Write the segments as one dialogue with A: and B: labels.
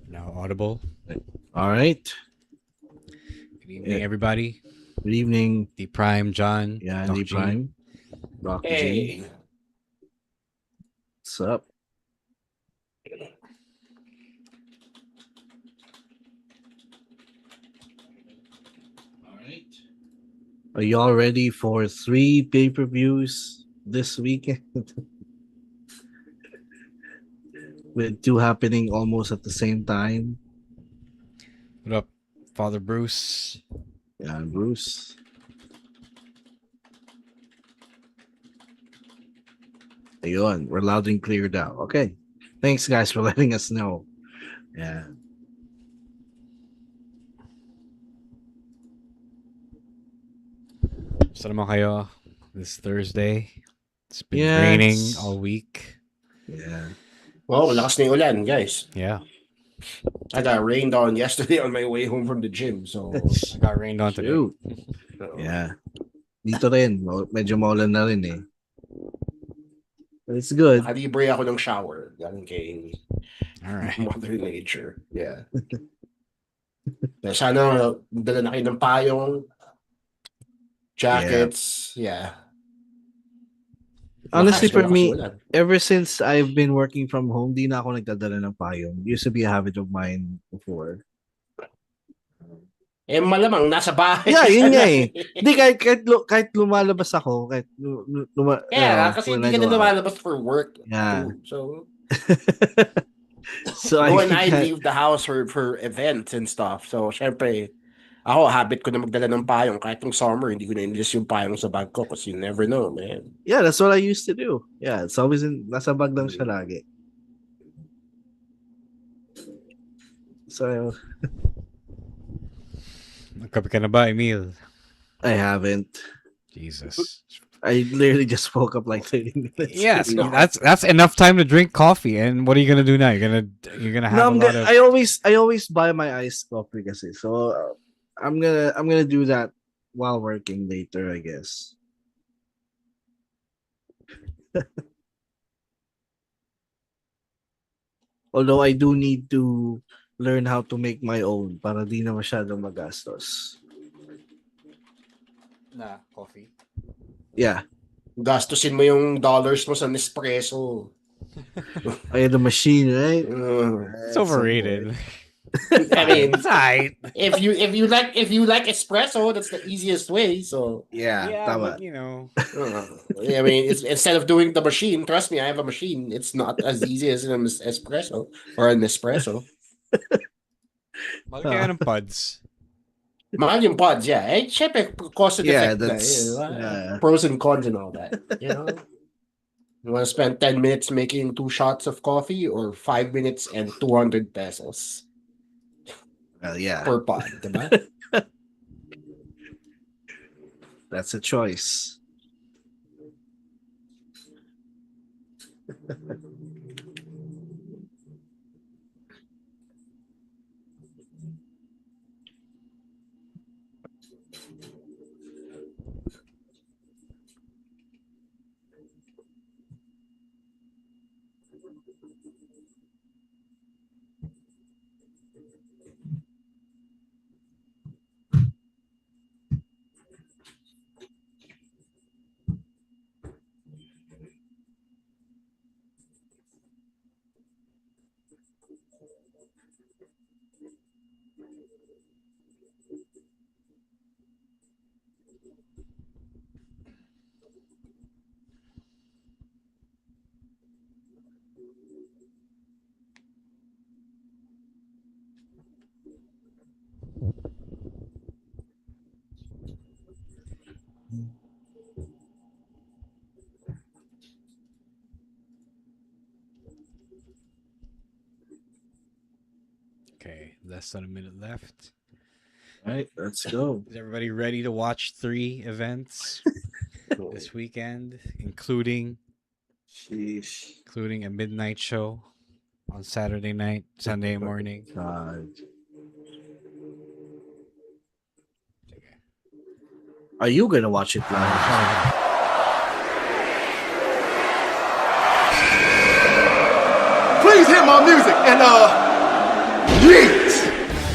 A: Now audible.
B: All right.
A: Good evening, everybody.
B: Good evening.
A: D Prime, John.
B: Yeah,
A: Doc
B: D
A: G.
B: Prime. Doc G.
C: Hey.
B: What's up? All right. Are y'all ready for 3 pay-per-views this weekend? With 2 happening almost at the same time.
A: What up, Father Bruce?
B: Yeah, and Bruce. Ayun, we're loud and clear now. Okay. Thanks, guys, for letting us know. Yeah.
A: Saan naman kayo this Thursday? It's been
B: Yeah,
A: raining
B: it's-
A: all week.
B: Yeah.
C: Well, lakas na yung ulan, guys.
A: Yeah.
C: I got rained on yesterday on my way home from the gym. So,
A: I got rained on today.
B: Shoot. Yeah. Dito rin, medyo maulan na rin eh. But it's good.
C: nakalibre ako ng shower. Galing kay
A: All right.
C: Mother Nature. Yeah. Pero sana dala na kayo ng payong, jackets. Yeah.
B: Honestly, for
C: Malakas
B: me,
C: yung ulan.
B: ever since I've been working from home, di na ako nagdadala ng payong. Used to be a habit of mine before.
C: Eh, malamang nasa bahay.
B: Yeah, yun nga eh. Hindi, kahit lumalabas ako, kahit
C: Yeah, kasi
B: when
C: hindi
B: I
C: ka na
B: go out.
C: lumalabas for work.
B: Yeah.
C: So,
B: So
C: when I
B: can't-
C: leave the house for events and stuff. So, syempre, ako, habit ko na magdala ng payong. Kahit yung summer, hindi ko na inilis yung payong sa bag ko kasi you never know, man.
B: Yeah, that's what I used to do. Yeah, it's always nasa bag lang siya lagi. So,
A: Nagkape ka na ba, Emil?
B: I haven't.
A: Jesus.
B: I literally just woke up like 30 minutes.
A: Yes,
C: No.
A: that's enough time to drink coffee. And what are you gonna do now? You're gonna have
B: No,
A: a lot of.
B: I always buy my iced coffee kasi. So I'm gonna do that while working later, I guess. Although I do need to learn how to make my own para di na masyadong magastos.
A: Nah, coffee.
B: Yeah,
C: Gastusin mo yung dollars mo sa Nespresso.
B: I had the machine, right?
A: It's overrated.
C: I mean,
A: It's alright.
C: if you like espresso, that's the easiest way. So,
B: Yeah,
A: Yeah,
B: tama.
A: but, you know.
C: I mean, instead of doing the machine, trust me, I have a machine. It's not as easy as an espresso or an espresso.
A: Mahal kaya ng pods.
C: Mahal yung pods, yeah. Eh, syempre, cost and
B: Yeah,
C: effect na,
B: that's
C: eh, pros and cons and all that. You know, you want to spend 10 minutes making 2 shots of coffee or 5 minutes and 200 pesos
B: yeah,
C: per pod, diba?
B: that's a choice.
A: Okay, less than a minute left.
B: All right, let's go.
A: Is everybody ready to watch 3 events this weekend, including
B: Sheesh.
A: a midnight show on Saturday night, Sunday morning?
B: God. Are you gonna watch it live?
D: Please hit my music and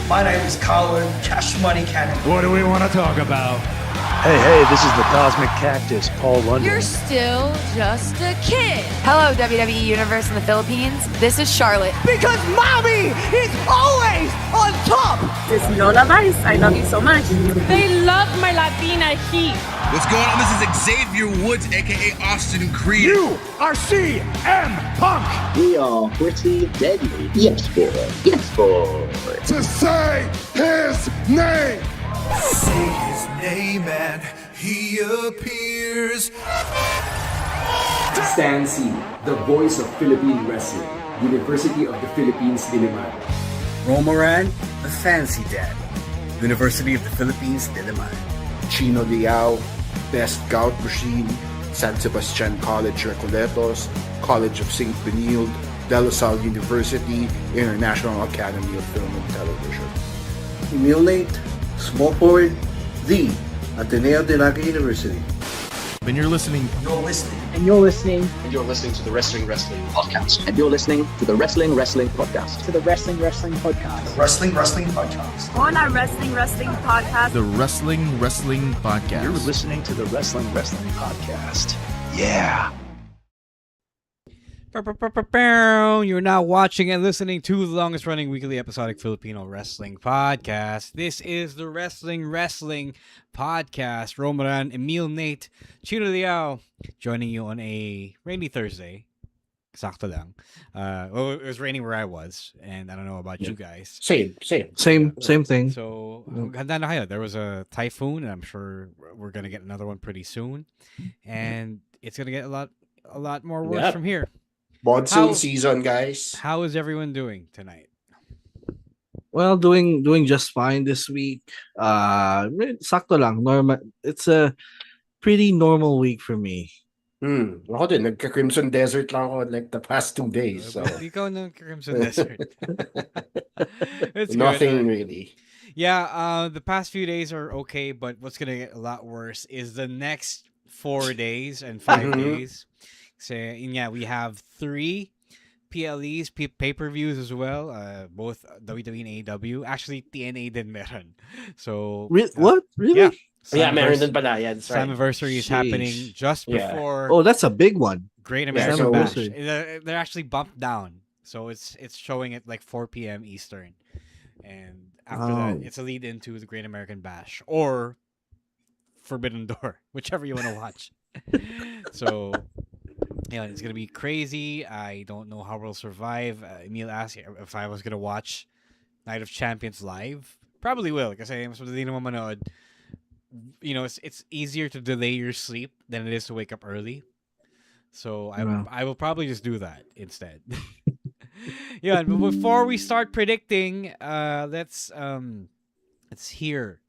D: My name is Colin Cash Money Cannon.
E: What do we want to talk about?
F: Hey, this is the Cosmic Cactus, Paul London.
G: You're still just a kid. Hello, WWE Universe in the Philippines. This is Charlotte.
D: Because mommy is always on top.
H: This is Lola Vice. I love you so much.
I: They love my Latina heat.
J: What's going on? This is Xavier Woods, aka Austin Creed.
E: You are CM Punk.
K: We are pretty deadly. Yes, boy. Yes, boy.
E: To say his name.
L: Say his name and he appears.
M: Stan C, the voice of Philippine wrestling, University of the Philippines, Diliman.
N: Romoran, the fancy dad, University of the Philippines, Diliman.
C: Chino Liao, Best Gout Machine, San Sebastian College Recoletos, College of St. Benilde, De La Salle University, International Academy of Film and Television.
O: Emil Nate, small forward, the Ateneo de Naga University.
E: When you're listening.
K: You're listening.
H: And you're listening.
K: And you're listening to the Wrestling Podcast. And you're listening to the Wrestling Podcast.
H: To the Wrestling Podcast.
D: Wrestling Podcast.
H: On our Wrestling Podcast.
E: The Wrestling Podcast.
F: You're listening to the Wrestling Podcast. Yeah.
A: You're now watching and listening to the longest running weekly episodic Filipino wrestling podcast. This is the Wrestling Podcast. Romaran, Emil Nate, Chino Liao, joining you on a rainy Thursday. Sakto lang. Well, it was raining where I was, and I don't know about you guys.
B: Same thing.
A: So, handa na kayo. There was a typhoon, and I'm sure we're gonna get another one pretty soon, and it's gonna get a lot more worse from here.
C: Monsoon season, guys.
A: How is everyone doing tonight?
B: Well, doing just fine this week. Sakto lang. Normal. It's a pretty normal week for me.
C: Ako din, nagka-Crimson Desert lang ako like the past 2 days. So.
A: Ikaw ng Crimson Desert. It's
C: nothing
A: good.
C: really.
A: Yeah, the past few days are okay, but what's gonna get a lot worse is the next 4 days and 5 days. So yeah, we have 3 PLEs, pay-per-views as well. Both WWE and AEW. Actually, TNA din meron. So
B: what? Really?
A: Yeah.
C: Meron din pala. Yeah, that's right.
A: Slammiversary is happening just before.
B: Oh, that's a big one.
A: Great American Bash. They're actually bumped down, so it's showing at like 4 p.m. Eastern, and after that, it's a lead into the Great American Bash or Forbidden Door, whichever you want to watch. So. Yeah, it's gonna be crazy. I don't know how we'll survive. Emil asked if I was gonna watch Night of Champions live. Probably will, kasi mas madali naman manood. You know, it's easier to delay your sleep than it is to wake up early. So I will probably just do that instead. Yeah, but before we start predicting, let's hear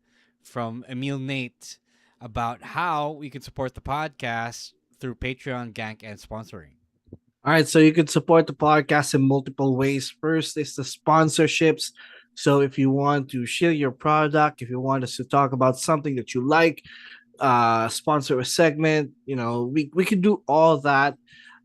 A: from Emil Nate about how we can support the podcast through Patreon, Gank, and sponsoring.
B: All right, so you can support the podcast in multiple ways. First is the sponsorships. So if you want to share your product, if you want us to talk about something that you like, sponsor a segment, you know, we can do all that.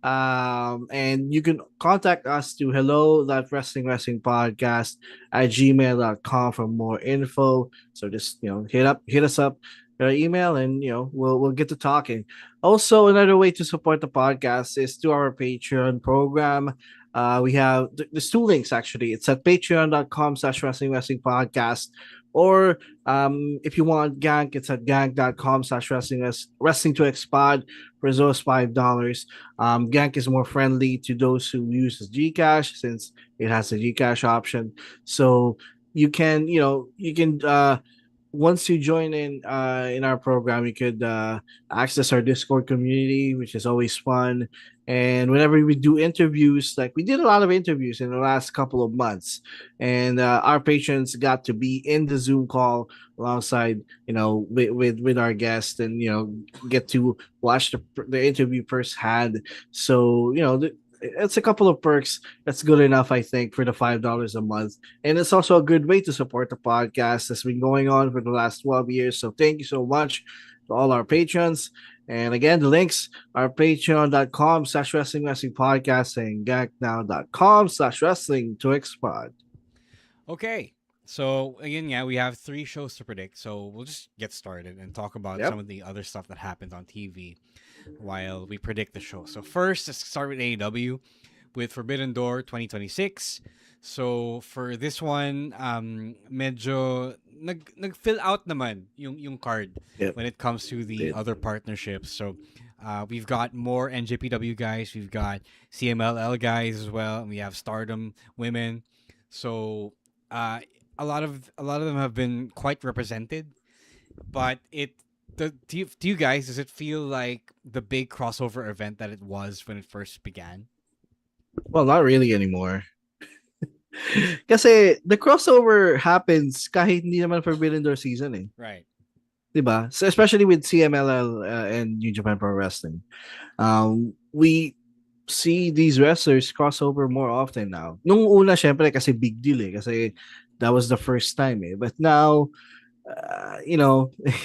B: And you can contact us to hello.wrestlingpodcast@gmail.com for more info. So just, you know, hit us up. Email and we'll get to talking. Also, another way to support the podcast is through our Patreon program. We have there's 2 links actually. It's at patreon.com/wrestling podcast, or if you want Gank, it's at gank.com/wrestling to expod for those $5. Gank is more friendly to those who use Gcash since it has a Gcash option. So you can once you join in our program, you could access our Discord community, which is always fun. And whenever we do interviews, like we did a lot of interviews in the last couple of months, and our patrons got to be in the Zoom call alongside, with our guest, and get to watch the interview firsthand. So it's a couple of perks that's good enough, I think, for the $5 a month. And it's also a good way to support the podcast that's been going on for the last 12 years. So thank you so much to all our patrons. And again, the links are patreon.com/wrestling podcast and gagnow.com/wrestling to expod.
A: Okay, So again, yeah, we have 3 shows to predict. So we'll just get started and talk about some of the other stuff that happens on TV while we predict the show. So first, let's start with AEW with Forbidden Door 2026. So for this one, medyo nag-fill out naman yung card when it comes to the other partnerships. So we've got more NJPW guys, we've got CMLL guys as well, and we have Stardom women. So a lot of them have been quite represented, but do you guys, does it feel like the big crossover event that it was when it first began?
B: Well, not really anymore. Kasi the crossover happens kahit hindi naman Forbidden Door season eh.
A: Right.
B: Diba? So especially with CMLL and New Japan Pro Wrestling. We see these wrestlers cross over more often now. Nung una, syempre, kasi big deal eh. Kasi that was the first time eh. But now,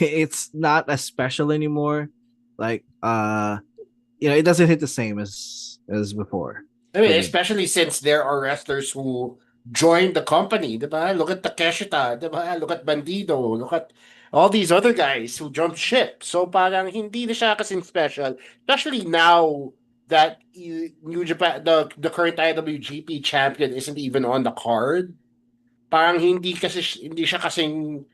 B: it's not as special anymore. Like, it doesn't hit the same as before.
P: I mean, especially since there are wrestlers who joined the company, diba? Look at Takeshita, diba? Look at Bandido, look at all these other guys who jumped ship. So parang hindi na siya kasing special, especially now that New Japan, the current IWGP champion isn't even on the card. Parang hindi siya kasing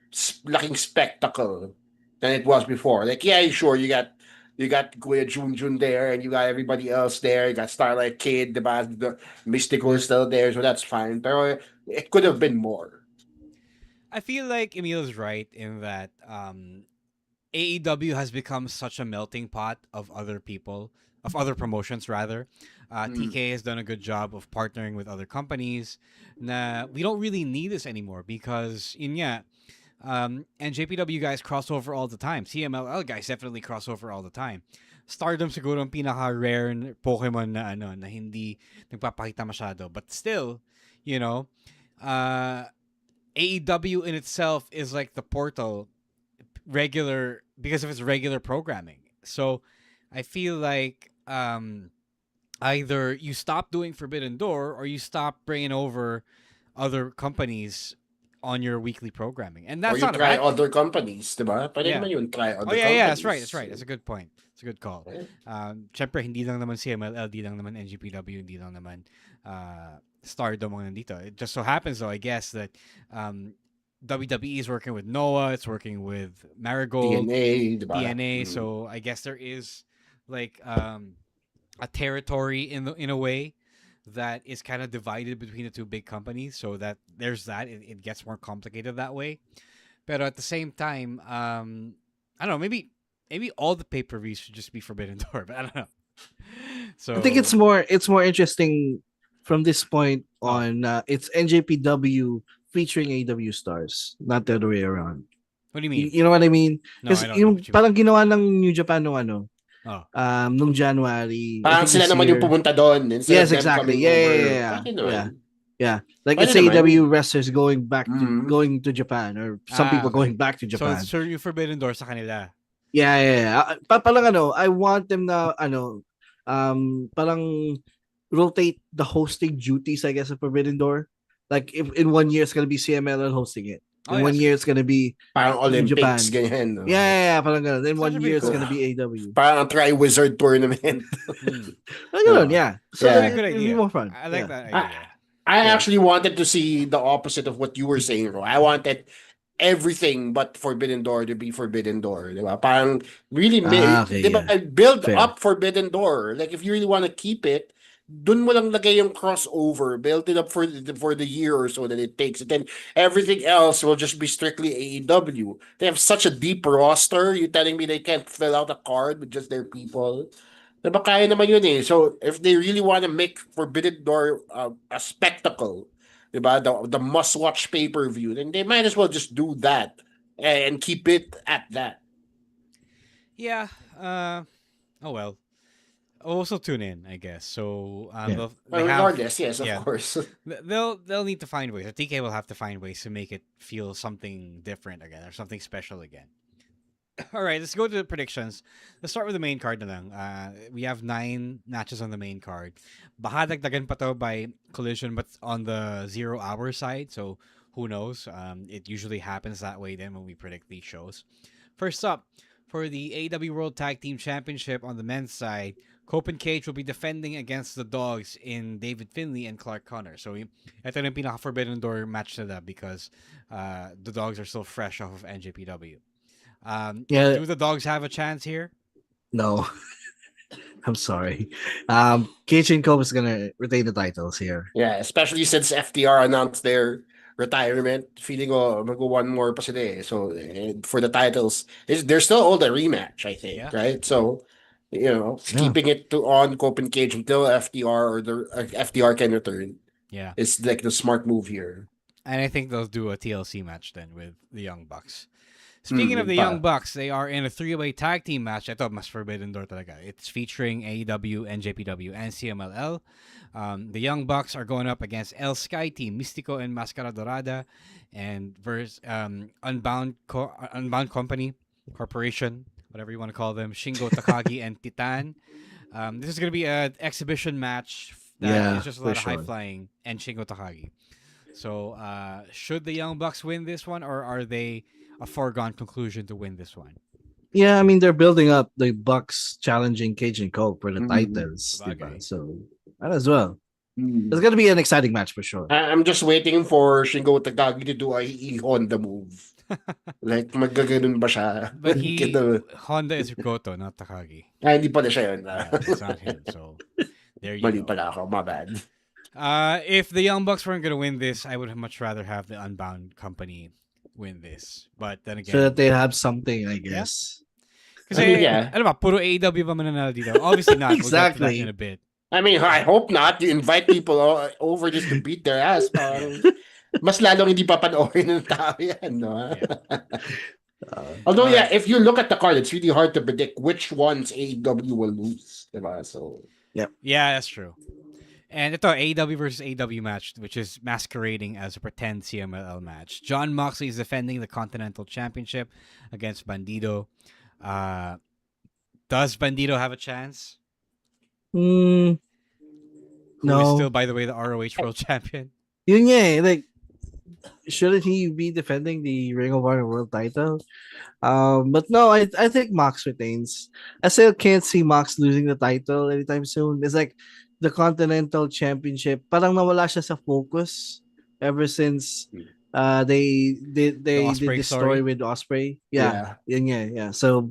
P: laking spectacle than it was before. Like, yeah, sure, you got Kuya Junjun there, and you got everybody else there. You got Starlight Kid, the Mystical is still there, so that's fine. Pero it could have been more.
A: I feel like Emil's right in that AEW has become such a melting pot of other people, of other promotions rather. TK has done a good job of partnering with other companies. We don't really need this anymore because and JPW guys cross over all the time. CMLL guys definitely cross over all the time. Stardom siguro ang pinaka-rare Pokemon na hindi nagpapakita masyado. But still, AEW in itself is like the portal regular because of its regular programming. So I feel like either you stop doing Forbidden Door or you stop bringing over other companies on your weekly programming. And that's not
P: try other companies, diba? Pwede naman yun, try other companies.
A: Yeah, that's right. That's a good point. It's a good call. Syempre, hindi lang naman CMLL, hindi lang naman NGPW, hindi lang naman Stardom ang nandito. It just so happens, though, I guess, that WWE is working with Noah, it's working with Marigold,
P: DNA,
A: DNA. So I guess there is like a territory in a way that is kind of divided between the two big companies, so that there's that. It gets more complicated that way. But at the same time, I don't know, maybe all the pay-per-views should just be Forbidden Door, but I don't know. So
B: I think it's more interesting from this point on. It's NJPW featuring AEW stars, not the other way around.
A: What do you mean?
B: You know what I mean?
A: Because
B: parang ginawa ng New Japan nung January.
P: Parang sila naman yung pumunta doon.
B: Yes, exactly. Yeah. Like it's AEW wrestlers going to Japan, or some people going back to Japan.
A: So yung Forbidden Door sa kanila.
B: Yeah. Parang I want them na parang rotate the hosting duties, I guess, of Forbidden Door. Like if in 1 year it's gonna be CMLL hosting it. In 1 year it's gonna be
P: parang Olympics,
B: Japan.
P: Ganyan. No?
B: Yeah, parang ganun. Then 1 year it's gonna be AEW.
P: Parang Tri-Wizard tournament.
B: Yeah. So
A: good idea.
B: It'll be more fun.
A: I like that idea.
P: I actually wanted to see the opposite of what you were saying, Ro. I wanted everything but Forbidden Door to be Forbidden Door. Diba? Parang really build up Forbidden Door. Like if you really want to keep it, dun mo lang lagay yung crossover, build it up for the year or so that it takes. And then everything else will just be strictly AEW. They have such a deep roster. You telling me they can't fill out a card with just their people? Diba kaya naman yun eh. So if they really want to make Forbidden Door a spectacle, diba, the must-watch pay-per-view, then they might as well just do that and keep it at that.
A: Yeah. Oh well. Also tune in, I guess. So
P: regardless, yes, of course.
A: They'll need to find ways. The TK will have to find ways to make it feel something different again or something special again. All right, let's go to the predictions. Let's start with the main card na lang. We have 9 matches on the main card. Baka dagdagan pa to by Collision, but on the 0 hour side. So who knows? It usually happens that way then when we predict these shows. First up, for the AEW World Tag Team Championship on the men's side, Cope and Cage will be defending against the Dogs in David Finlay and Clark Connor. So, ito na yung pinaka-Forbidden Door match nila because the Dogs are still fresh off of NJPW. Do the Dogs have a chance here?
B: No. I'm sorry. Cage and Cope is gonna retain the titles here.
P: Yeah, especially since FTR announced their retirement. Feeling ko mag one more pa sila eh. So for the titles, they're still all the rematch, I think, right? So keeping it on Cope and Cage until FTR or the FTR can return.
A: Yeah,
P: it's like the smart move here.
A: And I think they'll do a TLC match then with the Young Bucks. Speaking of the Young Bucks, they are in a 3-way tag team match. Ito, mas Forbidden Door talaga. It's featuring AEW, NJPW, and CMLL. The Young Bucks are going up against El Sky Team, Mystico and Mascara Dorada, and Unbound Company, Corporation, whatever you want to call them, Shingo Takagi and Titan. This is going to be an exhibition match that is just a lot of high-flying and Shingo Takagi. So, should the Young Bucks win this one, or are they a foregone conclusion to win this one?
B: Yeah, I mean, they're building up the Bucks challenging Cage and Cope for the titles. So, that as well. It's going to be an exciting match for sure.
P: I'm just waiting for Shingo Takagi to do a Honda move. Like, magaganon ba siya?
A: But Honda is Goto, not Takagi.
P: Hindi pala siya yun.
A: It's not him, so there you
P: Mali
A: go.
P: pala ako, my bad.
A: If the Young Bucks weren't going to win this, I would much rather have the Unbound Company win this. But then again,
B: so that they have something, I guess.
A: Kasi, alam ba, puro AEW ba mananalo dito? Obviously not.
B: Exactly.
A: We'll get to that in a bit.
P: I mean, I hope not. You invite people over just to beat their ass. Mas lalong hindi papanoorin ng tao yan, no? Although, if you look at the card, it's really hard to predict which ones AEW will lose. Diba? So,
A: yeah, that's true. And ito, AEW versus AEW match, which is masquerading as a pretend CMLL match. Jon Moxley is defending the Continental Championship against Bandido. Does Bandido have a chance?
B: No.
A: Who is still, by the way, the ROH World Champion?
B: Yun nga, like, shouldn't he be defending the Ring of Honor World title? But no, I think Mox retains. I still can't see Mox losing the title anytime soon. It's like the Continental Championship, parang nawala siya sa focus ever since they did this story with Osprey. Yeah. So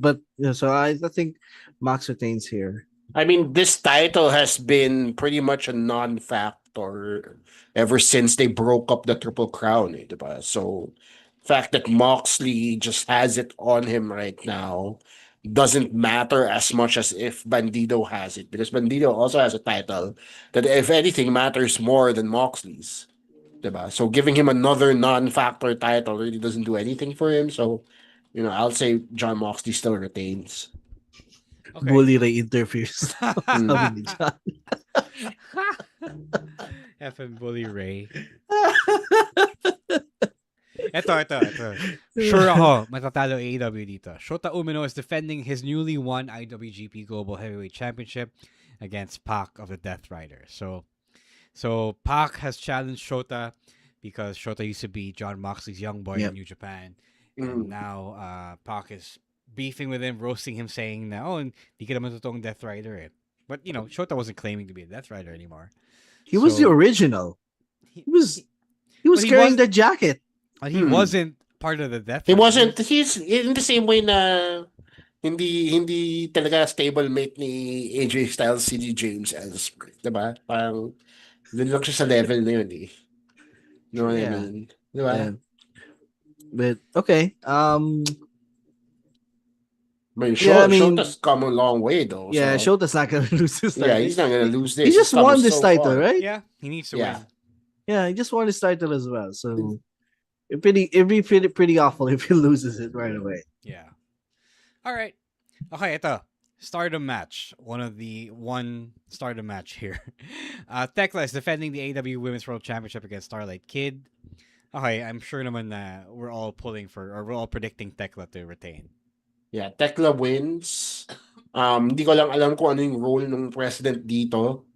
B: I think Mox retains here.
P: I mean, this title has been pretty much a non-factor ever since they broke up the Triple Crown. Diba? So, fact that Moxley just has it on him right now doesn't matter as much as if Bandido has it, because Bandido also has a title that, if anything, matters more than Moxley's. Diba? So, giving him another non-factor title really doesn't do anything for him. So, I'll say Jon Moxley still retains.
B: Okay. Bully Ray interferes.
A: F and Bully Ray. Ito. Sure ako, matatalo AEW dito. Shota Umino is defending his newly won IWGP Global Heavyweight Championship against Pac of the Death Rider. So Pac has challenged Shota because Shota used to be Jon Moxley's young boy in New Japan. And now Pac is beefing with him, roasting him, saying na, hindi ka naman totoong Death Rider eh. But, Shota wasn't claiming to be a Death Rider anymore.
B: He was the original. He was carrying the jacket.
A: But he wasn't part of the Death
P: Rider. He
A: wasn't.
P: He's in the same way na hindi talaga stablemate ni AJ Styles, CD James Ellsworth. Diba? Parang dun lang siya sa level na yun eh. You know what I mean? Diba?
B: Yeah. But, okay.
P: But Shota's come a long way though.
B: Yeah,
P: so.
B: Shota's not gonna lose this title.
P: Yeah, he's not gonna lose this.
B: He just won this title, right?
A: Yeah, he needs to win.
B: Yeah, he just won his title as well. So it'd be pretty awful if he loses it right away.
A: Yeah. All right. Okay, ito. Stardom match. One Stardom match here. Tekla is defending the AEW Women's World Championship against Starlight Kid. Okay, I'm sure naman na we're all predicting Tekla to retain.
P: Yeah, Tekla wins. Hindi ko lang alam kung ano yung role ng president dito.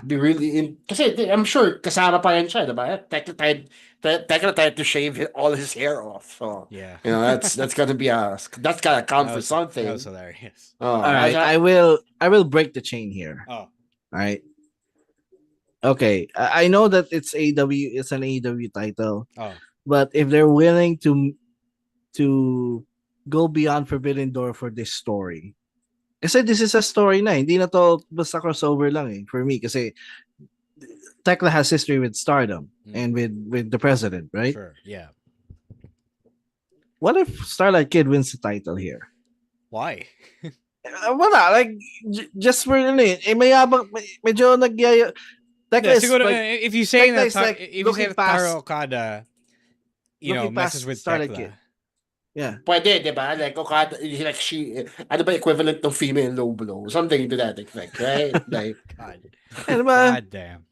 P: Be really kasi I'm sure kasama pa yan siya, diba? Tekla Tekla tried to shave all his hair off. So
A: yeah,
P: that's gonna count for something.
A: That was hilarious.
B: All right, I will break the chain here.
A: Oh,
B: all right. Okay, I know that it's AEW. It's an AEW title.
A: Oh,
B: but if they're willing to go beyond Forbidden Door for this story, kasi this is a story na, hindi na to basta crossover lang eh, for me. Kasi Tekla has history with Stardom and with the president, right?
A: Sure, yeah.
B: What if Starlight Kid wins the title here?
A: Why?
B: Wala, like just for mayabang, medyo nagyaya.
A: Yeah, siguro, if you say that,
B: like,
A: if you say that Taro Okada, messes with
B: Starlight
A: Tekla.
B: Kid. Yeah.
P: Pwede, di ba? Like, Okada, like she, ano ba equivalent ng female low blow? Something to that effect, right? Like,
A: God damn.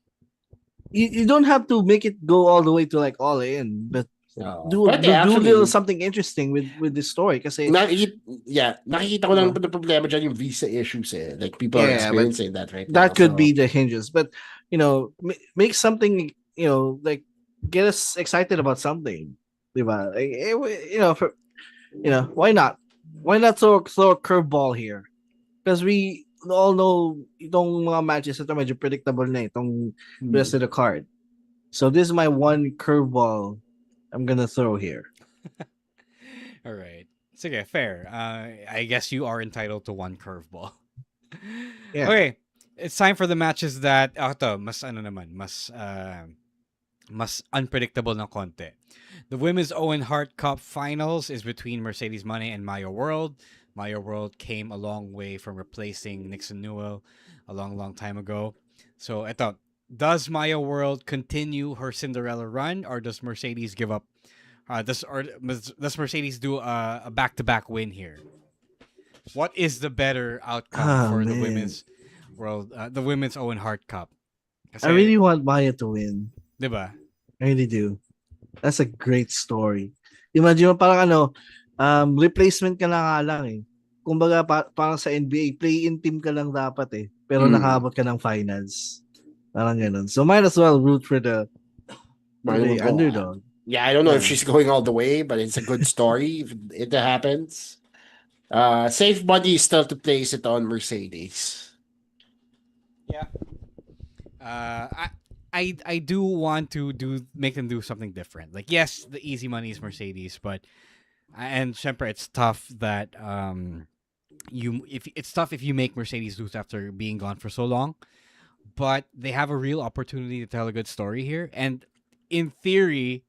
B: You don't have to make it go all the way to like all in, but do little something interesting with this story. Kasi
P: nakikita ko lang the problema dyan yung visa issues eh. Like, people are experiencing that right now.
B: That could be the hinges, but make something, like get us excited about something. Diba? Like, why not? Why not throw a curveball here? Because we all know itong mga matches ito medyo predictable na itong rest of the card. So this is my one curveball I'm gonna throw here.
A: All right. Sige, fair. I guess you are entitled to one curveball.
B: Yeah.
A: Okay. It's time for the matches that mas unpredictable ng konti. The Women's Owen Hart Cup Finals is between Mercedes Moné and Maya World. Maya World came a long way from replacing Nixon Newell a long time ago. So, does Maya World continue her Cinderella run, or does Mercedes give up? Does Mercedes do a back-to-back win here? What is the better outcome for the Women's World, the Women's Owen Hart Cup?
B: Kasi, I really want Maya to win.
A: Diba?
B: I really do. That's a great story. Imagine mo parang replacement ka na nga lang eh. Kumbaga parang sa NBA, play-in team ka lang dapat eh. Pero nakaabot ka ng finals. Parang ganun. So might as well root for the underdog.
P: Yeah, I don't know if she's going all the way, but it's a good story if it happens. Safe money is still to place it on Mercedes.
A: Yeah. I do want to make them do something different. Like, yes, the easy money is Mercedes, but and syempre, it's tough that if you make Mercedes lose after being gone for so long. But they have a real opportunity to tell a good story here. And in theory,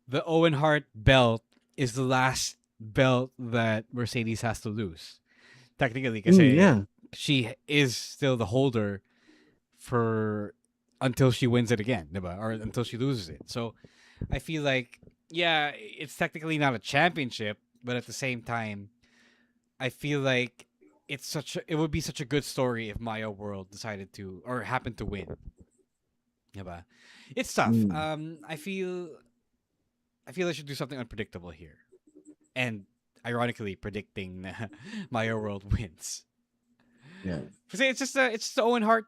A: the Owen Hart belt is the last belt that Mercedes has to lose. Technically, because she is still the holder until she wins it again, diba? Or until she loses it. So I feel like, yeah, it's technically not a championship, but at the same time, I feel like it would be such a good story if Maya World decided to or happened to win. Diba? It's tough. I feel I should do something unpredictable here. And ironically predicting Maya World wins.
B: Yeah.
A: It's just the Owen Hart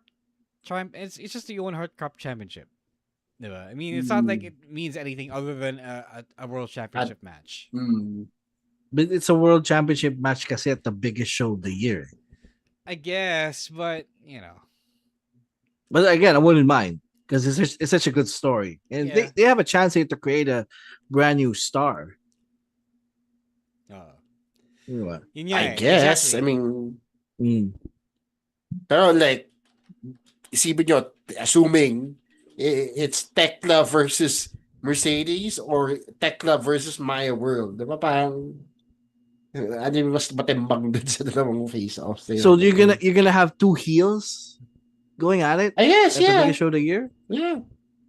A: it's just the Owen Hart Cup Championship. Diba? I mean, it's not like it means anything other than a World Championship match.
B: But it's a World Championship match kasi at the biggest show of the year.
A: I guess, but
B: But again, I wouldn't mind because it's such a good story, and they have a chance here to create a brand new star.
P: I guess. Exactly. I mean, pero like, isipin nyo, assuming it's Tekla versus Mercedes or Tekla versus Maya World, diba parang mas matimbang dun sa dalawang face-off.
B: So you're gonna have two heels going at it?
P: I guess,
B: at the biggest show of the year?
P: Yeah.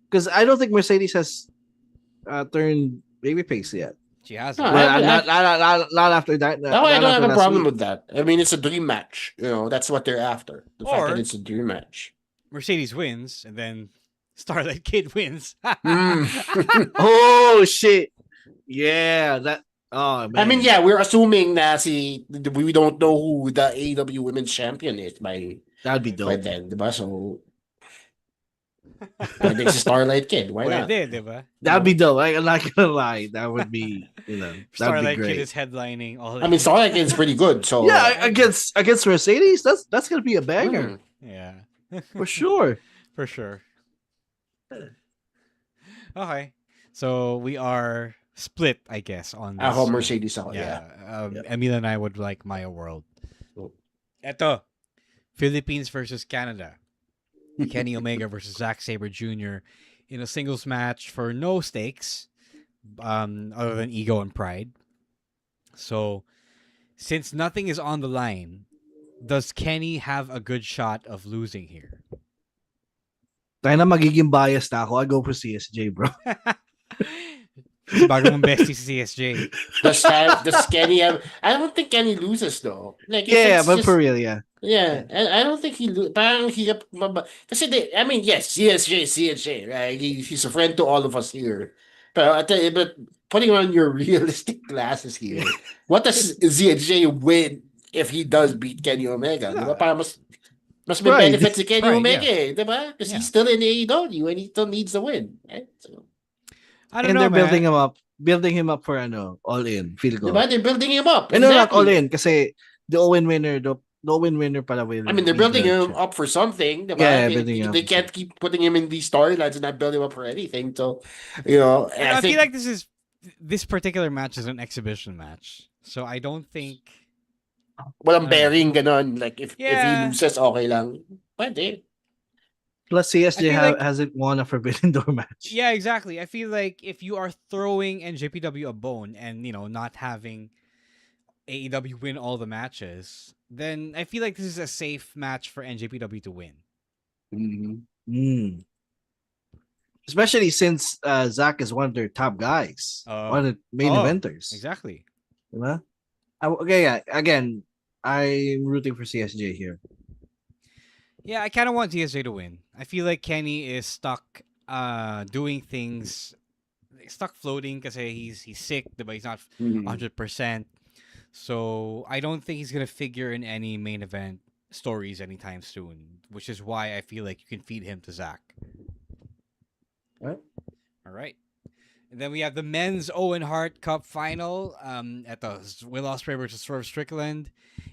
B: Because I don't think Mercedes has turned babyface yet.
A: She hasn't.
B: No, not after that.
P: No, I don't have a problem with that. I mean, it's a dream match. That's what they're after. The fact that it's a dream match.
A: Mercedes wins, and then Starlight Kid wins.
B: Oh, shit. Yeah, that... Oh, man.
P: I mean, yeah, we're assuming that we don't know who the AEW Women's Champion is by...
B: That'd be dope.
P: By then, diba? So... Pwede si Starlight Kid. Why not?
A: Pwede, di ba?
B: That'd be dope. I'm not gonna lie. That would be, that'd be
A: Starlight
B: great.
A: Kid is headlining all.
P: I mean, Starlight Kid's pretty good. So
B: yeah, against Mercedes, that's gonna be a banger.
A: Yeah,
B: for sure.
A: For sure. Okay, so we are split, I guess, on this.
P: Mercedes ako. Yeah.
A: Emil and I would like Maya World. Eto, Philippines versus Canada. Kenny Omega versus Zack Sabre Jr. in a singles match for no stakes, other than ego and pride. So, since nothing is on the line, does Kenny have a good shot of losing here?
B: Tayo na magiging biased na ako. I go for CSJ, bro.
A: Bago mong bestie si CSJ.
P: Does Kenny have... I don't think Kenny loses, though. Like,
B: yeah, but for real, yeah.
P: Yeah, and I don't think he parang hirap kasi I mean, yes, CSJ, right? He's a friend to all of us here. But putting on your realistic glasses here, what does CSJ win if he does beat Kenny Omega? Diba? Para mas may benefit si Kenny Omega, diba? Because he's still in AEW and he still needs the win, right? So,
A: I don't know,
B: they're building him up for All In. Feel good.
P: Diba? They're building him up.
B: Exactly. No, not All In kasi the Owen winner, pala will.
P: I mean, they're building him up for something. Diba?
B: Yeah,
P: they can't keep putting him in these storylines and not build him up for anything. So, I
A: feel like this particular match is an exhibition match. So I don't think
P: walang bearing ganon. Like if he loses, okay lang. Pwede.
B: Plus CSJ hasn't won a Forbidden Door match.
A: Yeah, exactly. I feel like if you are throwing NJPW a bone and not having AEW win all the matches, then I feel like this is a safe match for NJPW to win.
B: Mm-hmm. Especially since Zack is one of their top guys, one of the main eventers.
A: Exactly.
B: Okay, yeah. Again, I'm rooting for CSJ here.
A: Yeah, I kind of want CSJ to win. I feel like Kenny is stuck doing things, stuck floating because he's sick, but he's not 100%. So I don't think he's gonna figure in any main event stories anytime soon, which is why I feel like you can feed him to Zack. All right. And then we have the men's Owen Hart Cup final at the Will Ospreay versus Swerve Strickland.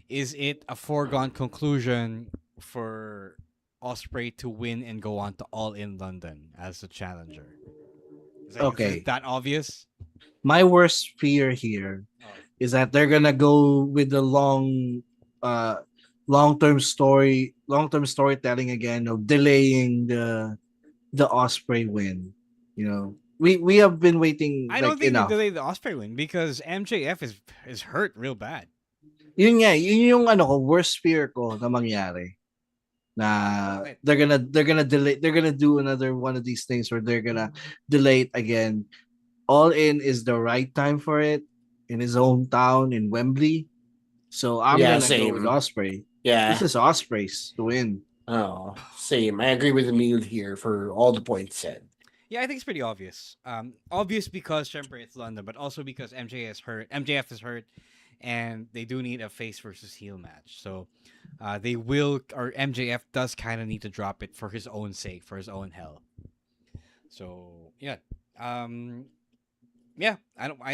A: Is it a foregone conclusion for Ospreay to win and go on to All In London as the challenger? Is that obvious?
B: My worst fear here is that they're gonna go with the long-term storytelling again of delaying the Ospreay win. We have been waiting.
A: I don't think they delay the Ospreay win because MJF is hurt real bad.
B: Yun yung worst fear ko na mangyari. Na they're gonna delay. They're gonna do another one of these things where they're gonna delay it again. All In is the right time for it in his hometown in Wembley. So I'm gonna go with Ospreay.
P: Yeah,
B: this is Ospreay's to win.
P: Oh, same. I agree with Emil here for all the points said.
A: Yeah, I think it's pretty obvious. Obvious because syempre it's London, but also because MJF is hurt, and they do need a face versus heel match. So MJF does kind of need to drop it for his own sake, for his own health. So yeah. I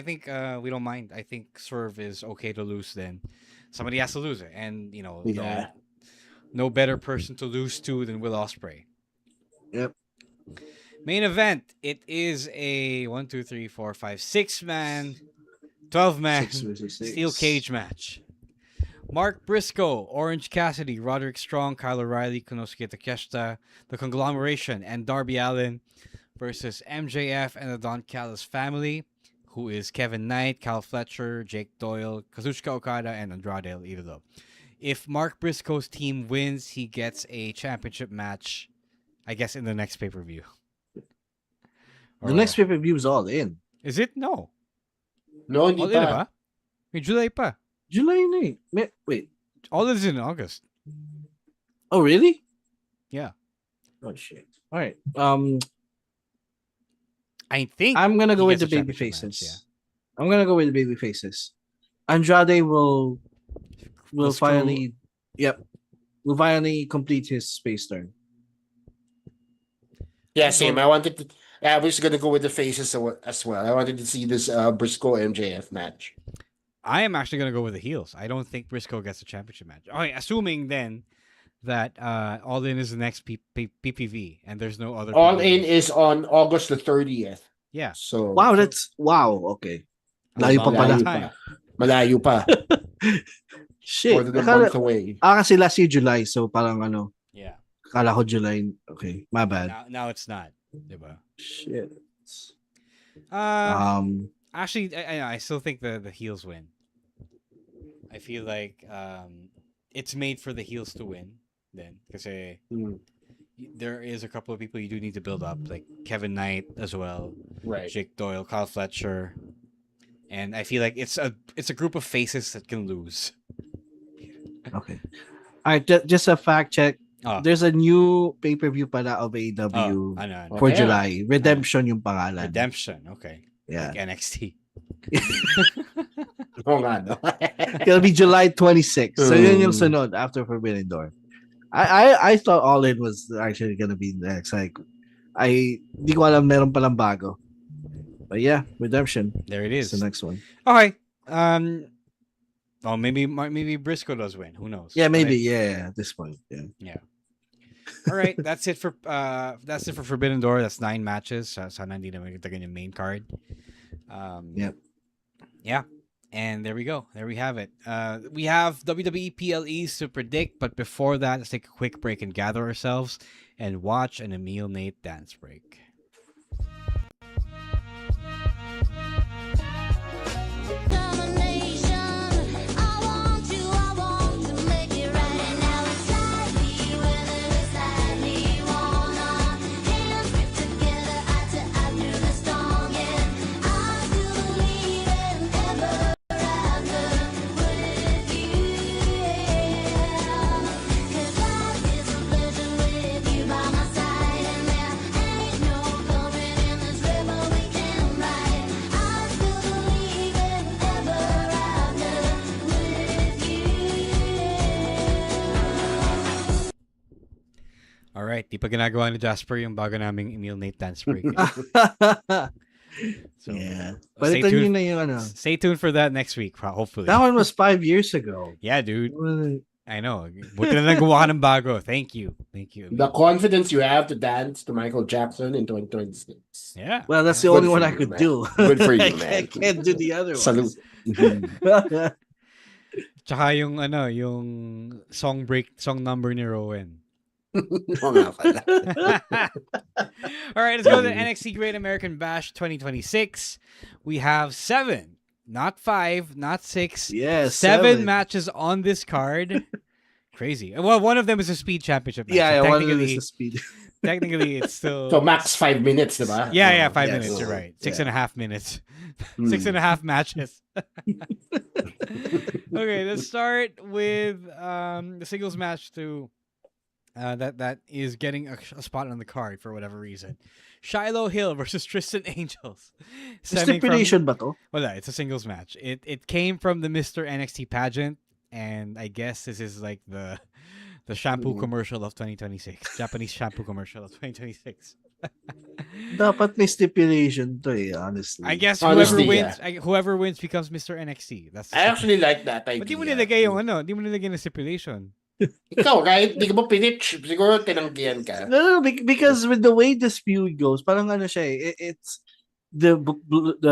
A: think we don't mind. I think Swerve is okay to lose then. Somebody has to lose it. And no better person to lose to than Will Ospreay.
B: Yep.
A: Main event. It is a 6-man, 12-man steel cage match. Mark Briscoe, Orange Cassidy, Roderick Strong, Kyle O'Reilly, Konosuke Takeshita, The Conglomeration, and Darby Allin versus MJF and the Don Callis family, who is Kevin Knight, Cal Fletcher, Jake Doyle, Kazuchika Okada, and Andrade El Idolo. If Mark Briscoe's team wins, he gets a championship match, I guess, in the next pay-per-view.
B: The next pay-per-view is All In.
A: Is it? No.
P: No, hindi
A: pa. Ba? May July pa.
B: July na eh. Wait.
A: All is in August.
B: Oh, really?
A: Yeah.
B: Oh, shit. All right.
A: I think
B: I'm gonna go with the baby faces.
A: Yeah.
B: I'm gonna go with the baby faces. Andrade will finally complete his space turn.
P: Yeah, same. I was gonna go with the faces as well. I wanted to see this Briscoe MJF match.
A: I am actually gonna go with the heels. I don't think Briscoe gets a championship match. Okay, assuming then that All In is the next PPV and there's no other.
P: All
A: PPV.
P: In is on August the 30th.
A: Yeah.
P: So
B: wow, okay. Layo pa pala.
P: Malayo pa.
B: Shit.
P: More than a month away.
B: Kasi last year July, so parang ano.
A: Yeah.
B: Kala ko July. Okay, my bad.
A: Now it's not. Diba?
B: Shit.
A: Actually, I still think the heels win. I feel like it's made for the heels to win then. Because there is a couple of people you do need to build up, like Kevin Knight as well.
P: Right.
A: Jake Doyle, Kyle Fletcher. And I feel like it's a group of faces that can lose.
B: Okay. All right, just a fact check. There's a new pay-per-view pala of AEW for July. Redemption yung pangalan.
A: Redemption, okay.
B: Yeah.
A: Like NXT.
B: It'll be July 26th. So yun yung sunod after Forbidden Door. I thought All In was actually gonna be next. Like, di ko alam meron palang bago. But yeah, Redemption.
A: There it is.
B: The next one.
A: Okay. Maybe Briscoe does win. Who knows?
B: Yeah, maybe. Right? Yeah, at this point. Yeah.
A: Yeah. All right, that's it for Forbidden Door. That's 9 matches. Sana hindi na magtagan yung main card.
B: Yep.
A: Yeah. And there we go. There we have it. We have WWE PLEs to predict, but before that, let's take a quick break and gather ourselves and watch an Emil Nate dance break. Alright, di pa ginagawa ni Jasper yung bago naming Emil Nate dance break. So,
B: yeah. But
A: stay tuned for that next week, hopefully.
B: That one was 5 years ago.
A: Yeah, dude. I know. Buti na lang gumawa ng bago. Thank you.
P: The confidence you have to dance to Michael Jackson in 2026.
A: Yeah.
B: Well, that's the only one I could do.
P: Good for you, man.
B: I can't do the other one.
P: Salute.
A: Tsaka yung song number ni Rowan.
P: All right,
A: let's go to the NXT Great American Bash 2026. We have 7, not 5, not 6.
B: Yeah,
A: 7 matches on this card. Crazy. Well, one of them is a speed championship match.
B: Yeah,
A: so
B: one of them is a speed.
A: Technically, it's still...
P: So max 5 minutes, diba?
A: Yeah, 5 minutes. You're right. 6.5 minutes. 6.5 matches. Okay, let's start with the singles match to... that is getting a spot on the card for whatever reason. Shiloh Hill versus Tristan Angels.
B: Stipulation ba to?
A: Well, it's a singles match. It came from the Mr. NXT pageant, and I guess this is like the shampoo commercial of 2026. Japanese shampoo commercial of 2026.
B: Dapat may stipulation to honestly.
A: I guess whoever wins becomes Mr. NXT.
P: I actually like that idea.
A: But di mo nilagay yung di mo nilagay na stipulation.
P: Ikaw, kahit di ka mo pinitch, siguro tinanggihan ka.
B: No, because with the way this feud goes, parang siya it's the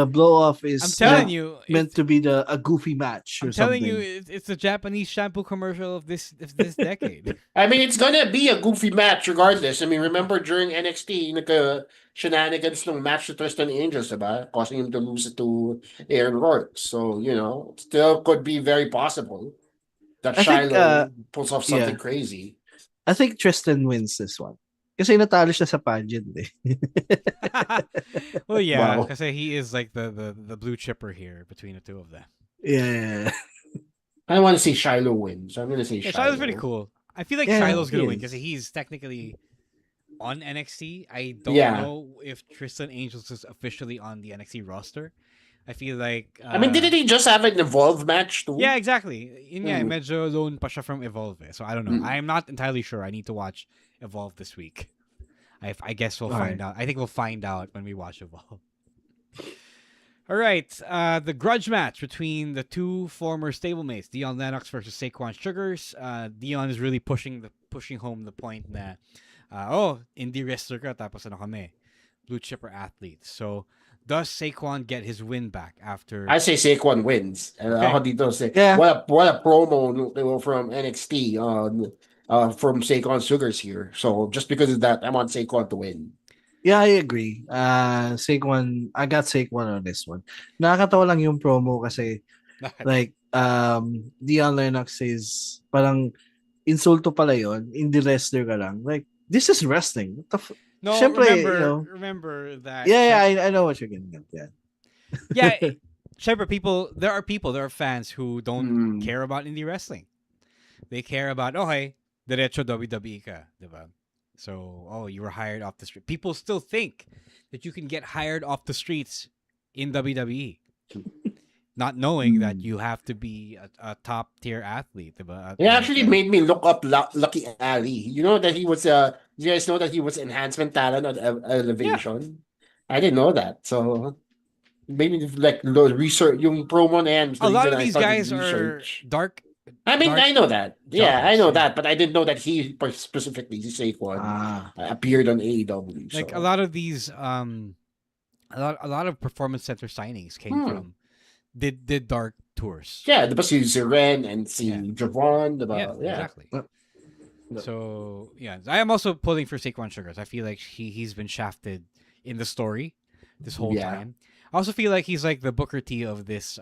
B: blow off is
A: I'm telling you
B: meant to be a goofy match.
A: I'm telling you, it's the Japanese shampoo commercial of this decade.
P: I mean, it's gonna be a goofy match regardless. I mean, remember during NXT, shenanigans ng match to Tristan Angels, diba? Causing him to lose it to Aaron Rourke. So, still could be very possible that Shiloh pulls off something crazy.
B: I think Tristan wins this one. Kasi natalo siya sa pageant
A: Well, yeah, because he is like the blue chipper here between the two of them.
B: Yeah.
P: I want to see Shiloh win, so I'm going to say Shiloh.
A: Shiloh's pretty cool. I feel like Shiloh's going to win because he's technically on NXT. I don't know if Tristan Angels is officially on the NXT roster. I feel like...
P: I mean, didn't he just have an Evolve match too?
A: Yeah, exactly. Medyo loan pa siya from Evolve. So I don't know. I'm not entirely sure. I need to watch Evolve this week. I guess we'll find out. I think we'll find out when we watch Evolve. All right, the grudge match between the two former stablemates, Dion Lennox versus Saquon Sugars. Dion is really pushing home the point that, indie wrestler ka, tapos ano kami, blue chipper athlete. So, does Saquon get his win back after?
P: I say Saquon wins.
A: Okay.
P: Ako dito say, what a promo from NXT from Saquon Sugars here. So just because of that, I want Saquon to win.
B: Yeah, I agree. Saquon, I got Saquon on this one. Nakakatawa lang yung promo kasi like Dion Lennox says parang insulto pala yon, indie wrestler ka lang. Like, this is wrestling. What the
A: No,
B: Siyempre,
A: remember that.
B: Yeah, I know what you're getting at. Yeah.
A: Yeah, siyempre, there are fans who don't care about indie wrestling. They care about, okay, diretso WWE ka, diba? So, you were hired off the street. People still think that you can get hired off the streets in WWE. Not knowing that you have to be a top tier athlete. Diba?
P: It actually made me look up Lucky Ali. You know that he was you guys know that he was enhancement talent on Elevation? Yeah. I didn't know that. So maybe like research yung promo na yan.
A: A lot of these guys are dark.
P: I mean, I know that. Yeah, I know that, but I didn't know that he specifically, Saquon, appeared on AEW.
A: Like a lot of these, a lot of performance center signings came from did dark tours.
P: Yeah, diba si Ren and si Javon, diba?
A: Yeah, exactly. So I am also pulling for Saquon Sugars. I feel like he's been shafted in the story this whole time. I also feel like he's like the Booker T of this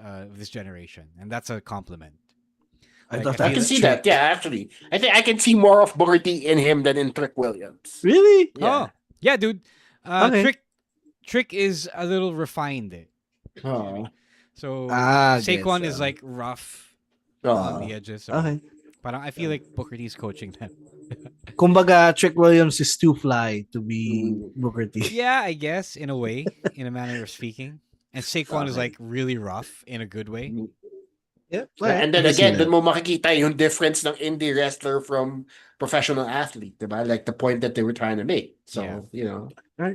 A: generation, and that's a compliment.
P: I can see that. Yeah, actually, I think I can see more of Booker T in him than in Trick Williams.
B: Really?
A: Yeah. Oh, yeah, dude. Trick is a little refined.
P: Oh.
A: So Saquon is like rough on the edges. So parang I feel like Booker T is coaching them.
B: Kumbaga, Trick Williams is too fly to be Booker T.
A: Yeah, I guess in a way, in a manner of speaking. And Saquon is like really rough in a good way.
B: Yeah,
P: and then again, dun mo makikita yung difference ng indie wrestler from professional athlete, diba? Like the point that they were trying to make. So, you know.
A: All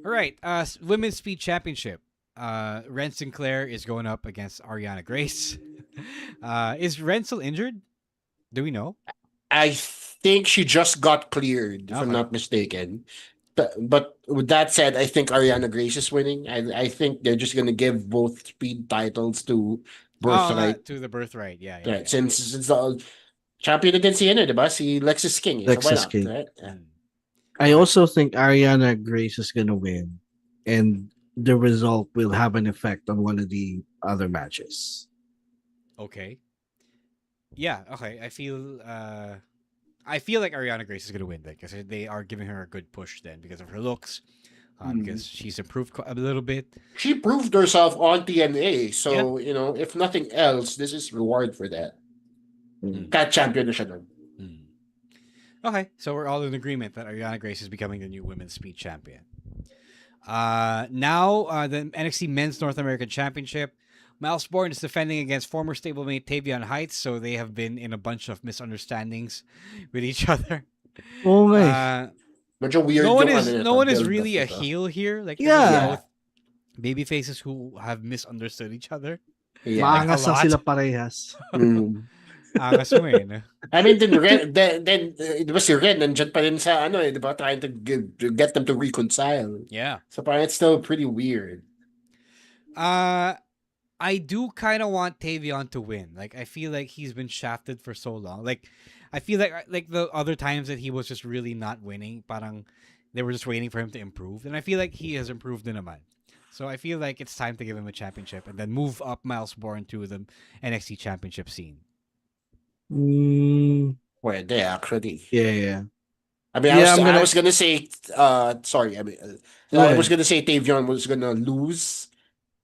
A: right. Women's Speed Championship. Ren Sinclair is going up against Ariana Grace. Is Ren still injured? Do we know?
P: I think she just got cleared, if I'm not mistaken. But with that said, I think Ariana Grace is winning. I think they're just gonna give both speed titles to Birthright.
A: To the Birthright, yeah.
P: Since the champion against si diba? Si Lexis King.
B: Lexis King.
P: Right? Yeah.
B: I also think Ariana Grace is gonna win, and the result will have an effect on one of the other matches.
A: Okay. Yeah. Okay. I feel like Ariana Grace is going to win that because they are giving her a good push then because of her looks, because she's improved a little bit.
P: She proved herself on TNA, so you know, if nothing else, this is reward for that. Cat champion na siya doon.
A: Okay, so we're all in agreement that Ariana Grace is becoming the new women's speed champion. Now the NXT Men's North American Championship. Miles Bourne is defending against former stablemate Tavion Heights, so they have been in a bunch of misunderstandings with each other.
B: Oh my!
P: Weird.
A: No one is really a heel here. Like both baby faces who have misunderstood each other.
B: Yeah, maangas lang sila parehas.
A: Angas mo no?
P: I mean, then it was si Ren nandiyan pa rin sa diba, trying to get them to reconcile.
A: Yeah.
P: So parang it's still pretty weird.
A: I do kind of want Tavion to win. Like, I feel like he's been shafted for so long. Like, I feel like the other times that he was just really not winning, parang they were just waiting for him to improve. And I feel like he has improved naman. So I feel like it's time to give him a championship and then move up Miles Bourne to the NXT championship scene.
P: Pwede, actually.
B: Yeah.
P: I mean, I was gonna say, sorry. I mean, I was gonna say Tavion was gonna lose,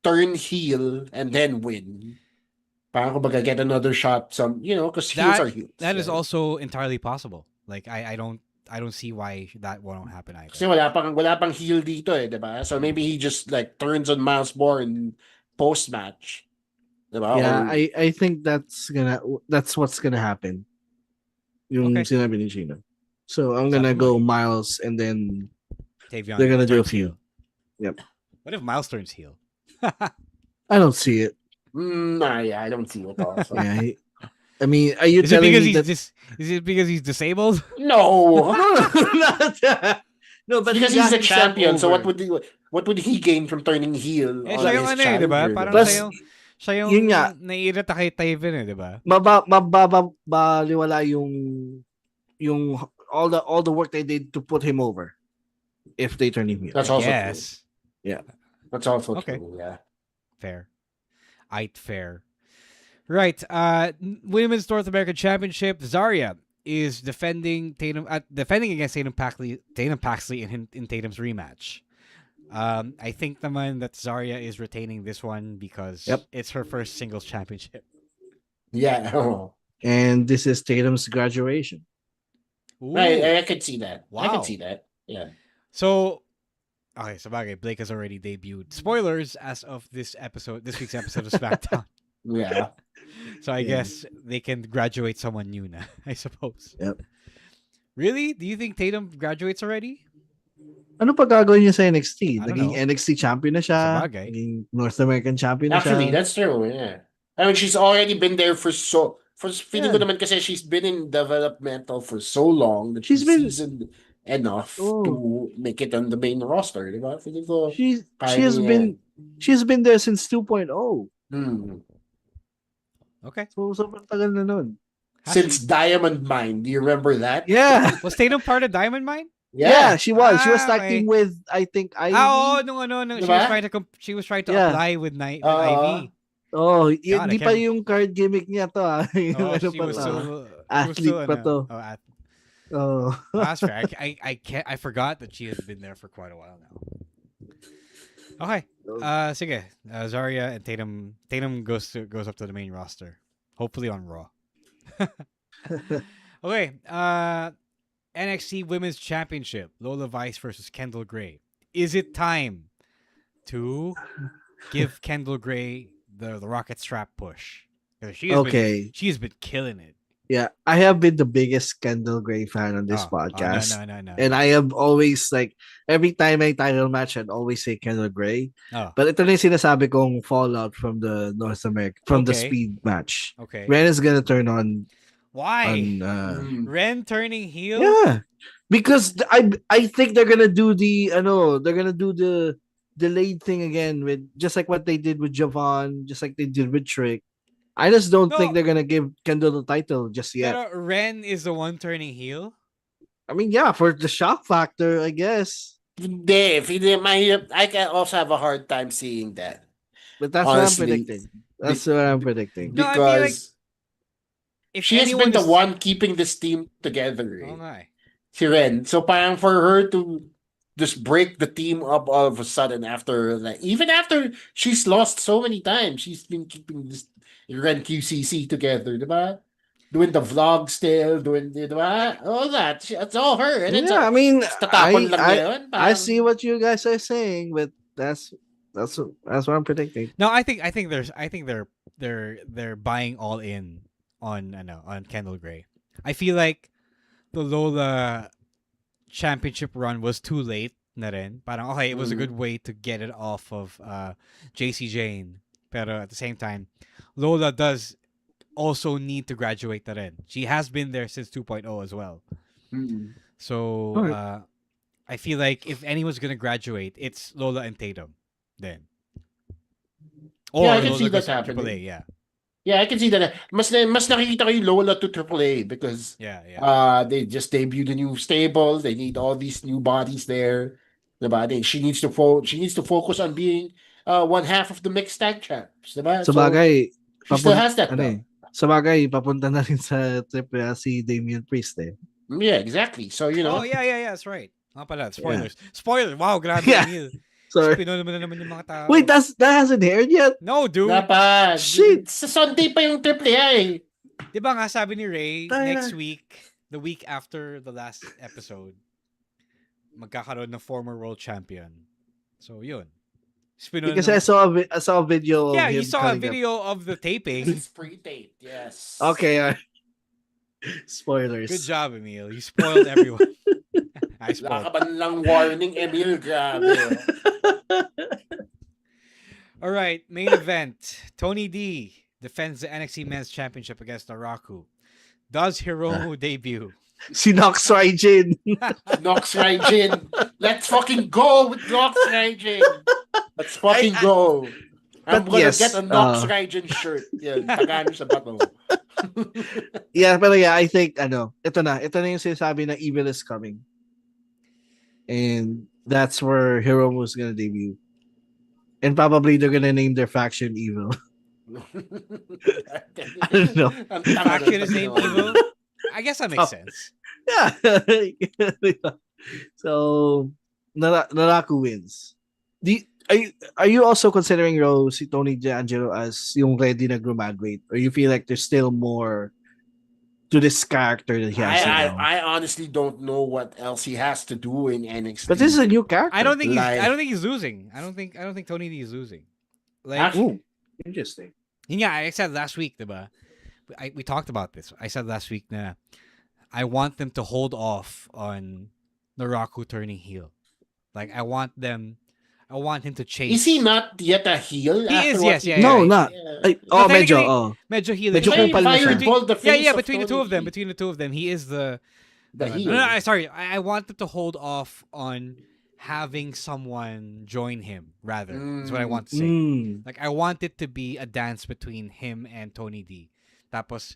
P: turn heel, and then win. Parang kumbaga get another shot. Because heels are heels.
A: That is also entirely possible. Like I don't see why that won't happen either.
P: Kasi wala pang heel dito diba? So maybe he just like turns on Miles Bourne post match. Diba?
B: Yeah, I think that's what's gonna happen. Yung sinabi ni Gina. So I'm gonna go Miles, and then
A: Tavion
B: they're gonna do a
A: turns
B: few.
A: heel.
B: Yep.
A: What if Miles turns heel?
B: I don't see it.
P: Nah, yeah, I don't see it also.
B: Yeah. I mean, are you
A: Is it
B: telling
A: because
B: me that?
A: is it because he's disabled?
P: No,
B: Not that. No, but
P: because
B: he
P: he's
B: got
P: a champion.
B: himself
P: So
B: over.
P: what would he gain from turning heel
A: Eh,
P: on
A: siya yung
P: his
A: ano eh, di ba?
P: challenger?
A: Parang
B: Plus,
A: siya yung
B: yun nga,
A: naiirita kay Taven eh, di ba?
B: mababaliwala yung all the work they did to put him over if they turn him heel.
P: That's
A: I
P: also
A: guess.
P: true. Yeah, that's also true. Yeah,
A: fair. Fair. Right. Women's North American Championship. Zarya is defending against Tatum Paxley in Tatum's rematch. I think naman that Zarya is retaining this one because it's her first singles championship.
P: Yeah.
B: And this is Tatum's graduation.
P: I could see that.
A: Wow.
P: I could see that. Yeah.
A: So, okay, so Blake has already debuted. Spoilers as of this week's episode of SmackDown.
P: Yeah.
A: So I guess they can graduate someone new na, I suppose.
B: Yep.
A: Really? Do you think Tatum graduates already?
B: Ano pa gagawin niya sa NXT?
A: I don't
B: Naging
A: know.
B: NXT champion na siya.
A: Sabagay.
B: Naging North American champion na
P: Actually,
B: siya.
P: that's true. Yeah. I mean, she's already been there for feeling ko naman kasi she's been in developmental for so long that she's
B: been
P: seasoned enough to make it on the main roster, di ba? Feeling ko
B: she's been there since 2.0.
A: Okay.
B: So sobrang tagal na nun.
P: Since Diamond Mine, do you remember that?
B: Yeah.
A: Was Tatum part of Diamond Mine?
B: Yeah, she was. She was tag team with, I think, Ivy.
A: No.
B: Diba?
A: She was trying to apply with Ivy.
B: Oh,
A: God,
B: di pa yung card gimmick niya to.
A: She was still
B: athlete pa to.
A: Oh, that's fair. I forgot that she has been there for quite a while now. Okay. Sige. Zarya and Tatum goes up to the main roster. Hopefully on Raw. Okay. NXT Women's Championship. Lola Vice versus Kendall Gray. Is it time to give Kendall Gray the rocket strap push? She has been killing it.
B: Yeah, I have been the biggest Kendall Gray fan on this podcast.
A: No.
B: And I have always, every time may title match, I'd always say Kendall Gray. But ito na yung sinasabi kong fallout from the North America, from the speed match.
A: Okay.
B: Ren is gonna turn on.
A: Why? Ren turning heel?
B: Yeah. Because I think they're gonna do the delayed thing again with just like what they did with Javon, just like they did with Trick. I just don't think they're gonna give Kendall the title just yet.
A: Pero Ren is the one turning heel?
B: I mean, yeah, for the shock factor, I guess.
P: I can also have a hard time seeing that.
B: But that's what I'm predicting. That's what I'm predicting.
P: Because
A: I feel like if
P: she has been the one keeping this team together. Si Ren. So parang for her to just break the team up all of a sudden even after she's lost so many times, she's been keeping this Ren QCC together, diba? Doing the vlog still, diba? All that. It's all her. And
B: I mean, I see what you guys are saying, but that's what I'm predicting.
A: No, I think they're buying all in on Kendall Gray. I feel like the Lola championship run was too late na rin. Parang okay, it was a good way to get it off of JC Jane. Pero at the same time, Lola does also need to graduate na rin. She has been there since 2.0 as well. So I feel like if anyone's gonna graduate, it's Lola and Tatum then. Or
P: I can
A: Lola
P: see that
A: goes to
P: happening.
A: AAA, yeah.
P: Yeah, I can see that. Mas nakikita ko yung Lola to AAA because they just debuted a new stable. They need all these new bodies there. Diba? She needs to focus on being one half of the mixed tag champs. Diba?
B: Sabagay,
P: she still has that.
B: Sabagay, papunta na rin sa AAA si Damian Priest eh.
P: Yeah, exactly. So, you know.
A: Oh, yeah, that's right. Pala, spoilers. Yeah. Spoiler. Wow, grabe.
B: Yeah. Sorry.
A: Pinoy naman yung mga tao.
B: Wait, that hasn't aired yet?
A: No, dude.
B: Shit.
P: Sa Sunday pa yung AAA eh.
A: Diba nga sabi ni Ray, next week, the week after the last episode, magkakaroon ng former world champion. So, yun.
B: Because I saw a video of him.
A: Yeah, you saw a video of the taping.
P: It's pre-taped, yes.
B: Okay. Spoilers.
A: Good job, Emil. You spoiled everyone. I spoiled.
P: Wala ka ba lang warning, Emil? Grabe.
A: All right, main event. Tony D defends the NXT Men's Championship against Naraku. Does Hiromu debut?
B: Si Nox Raijin.
P: Nox Raijin. Let's fucking go with Nox Raijin. Let's fucking go. I'm gonna get a Nox Raijin shirt. Yan, Tagalog sa bato.
B: Yeah, pero yeah, I think, ito na yung sinasabi na Evil is coming. And that's where Hiromu's gonna debut. And probably they're gonna name their faction Evil. I don't know.
A: Faction is named Evil? I guess that makes sense.
B: Yeah. So, Naraku wins. Are you also considering si Tony D'Angelo as yung ready na graduate? Or you feel like there's still more to this character that he has
P: I honestly don't know what else he has to do in NXT.
B: But this is a new character.
A: I don't think he's losing. I don't think Tony D is losing. Like,
B: interesting.
A: Yeah, I said last week, diba? We talked about this. I said last week na I want them to hold off on Naraku turning heel. Like, I want him to chase.
P: Is he not yet a heel?
A: He is, yes. Yeah,
B: no,
A: yeah.
B: not.
A: Medyo heel.
P: Between
A: the two of them, he is the heel. No, sorry. I want them to hold off on having someone join him, rather. That's what I want to say. Like, I want it to be a dance between him and Tony D. Tapos,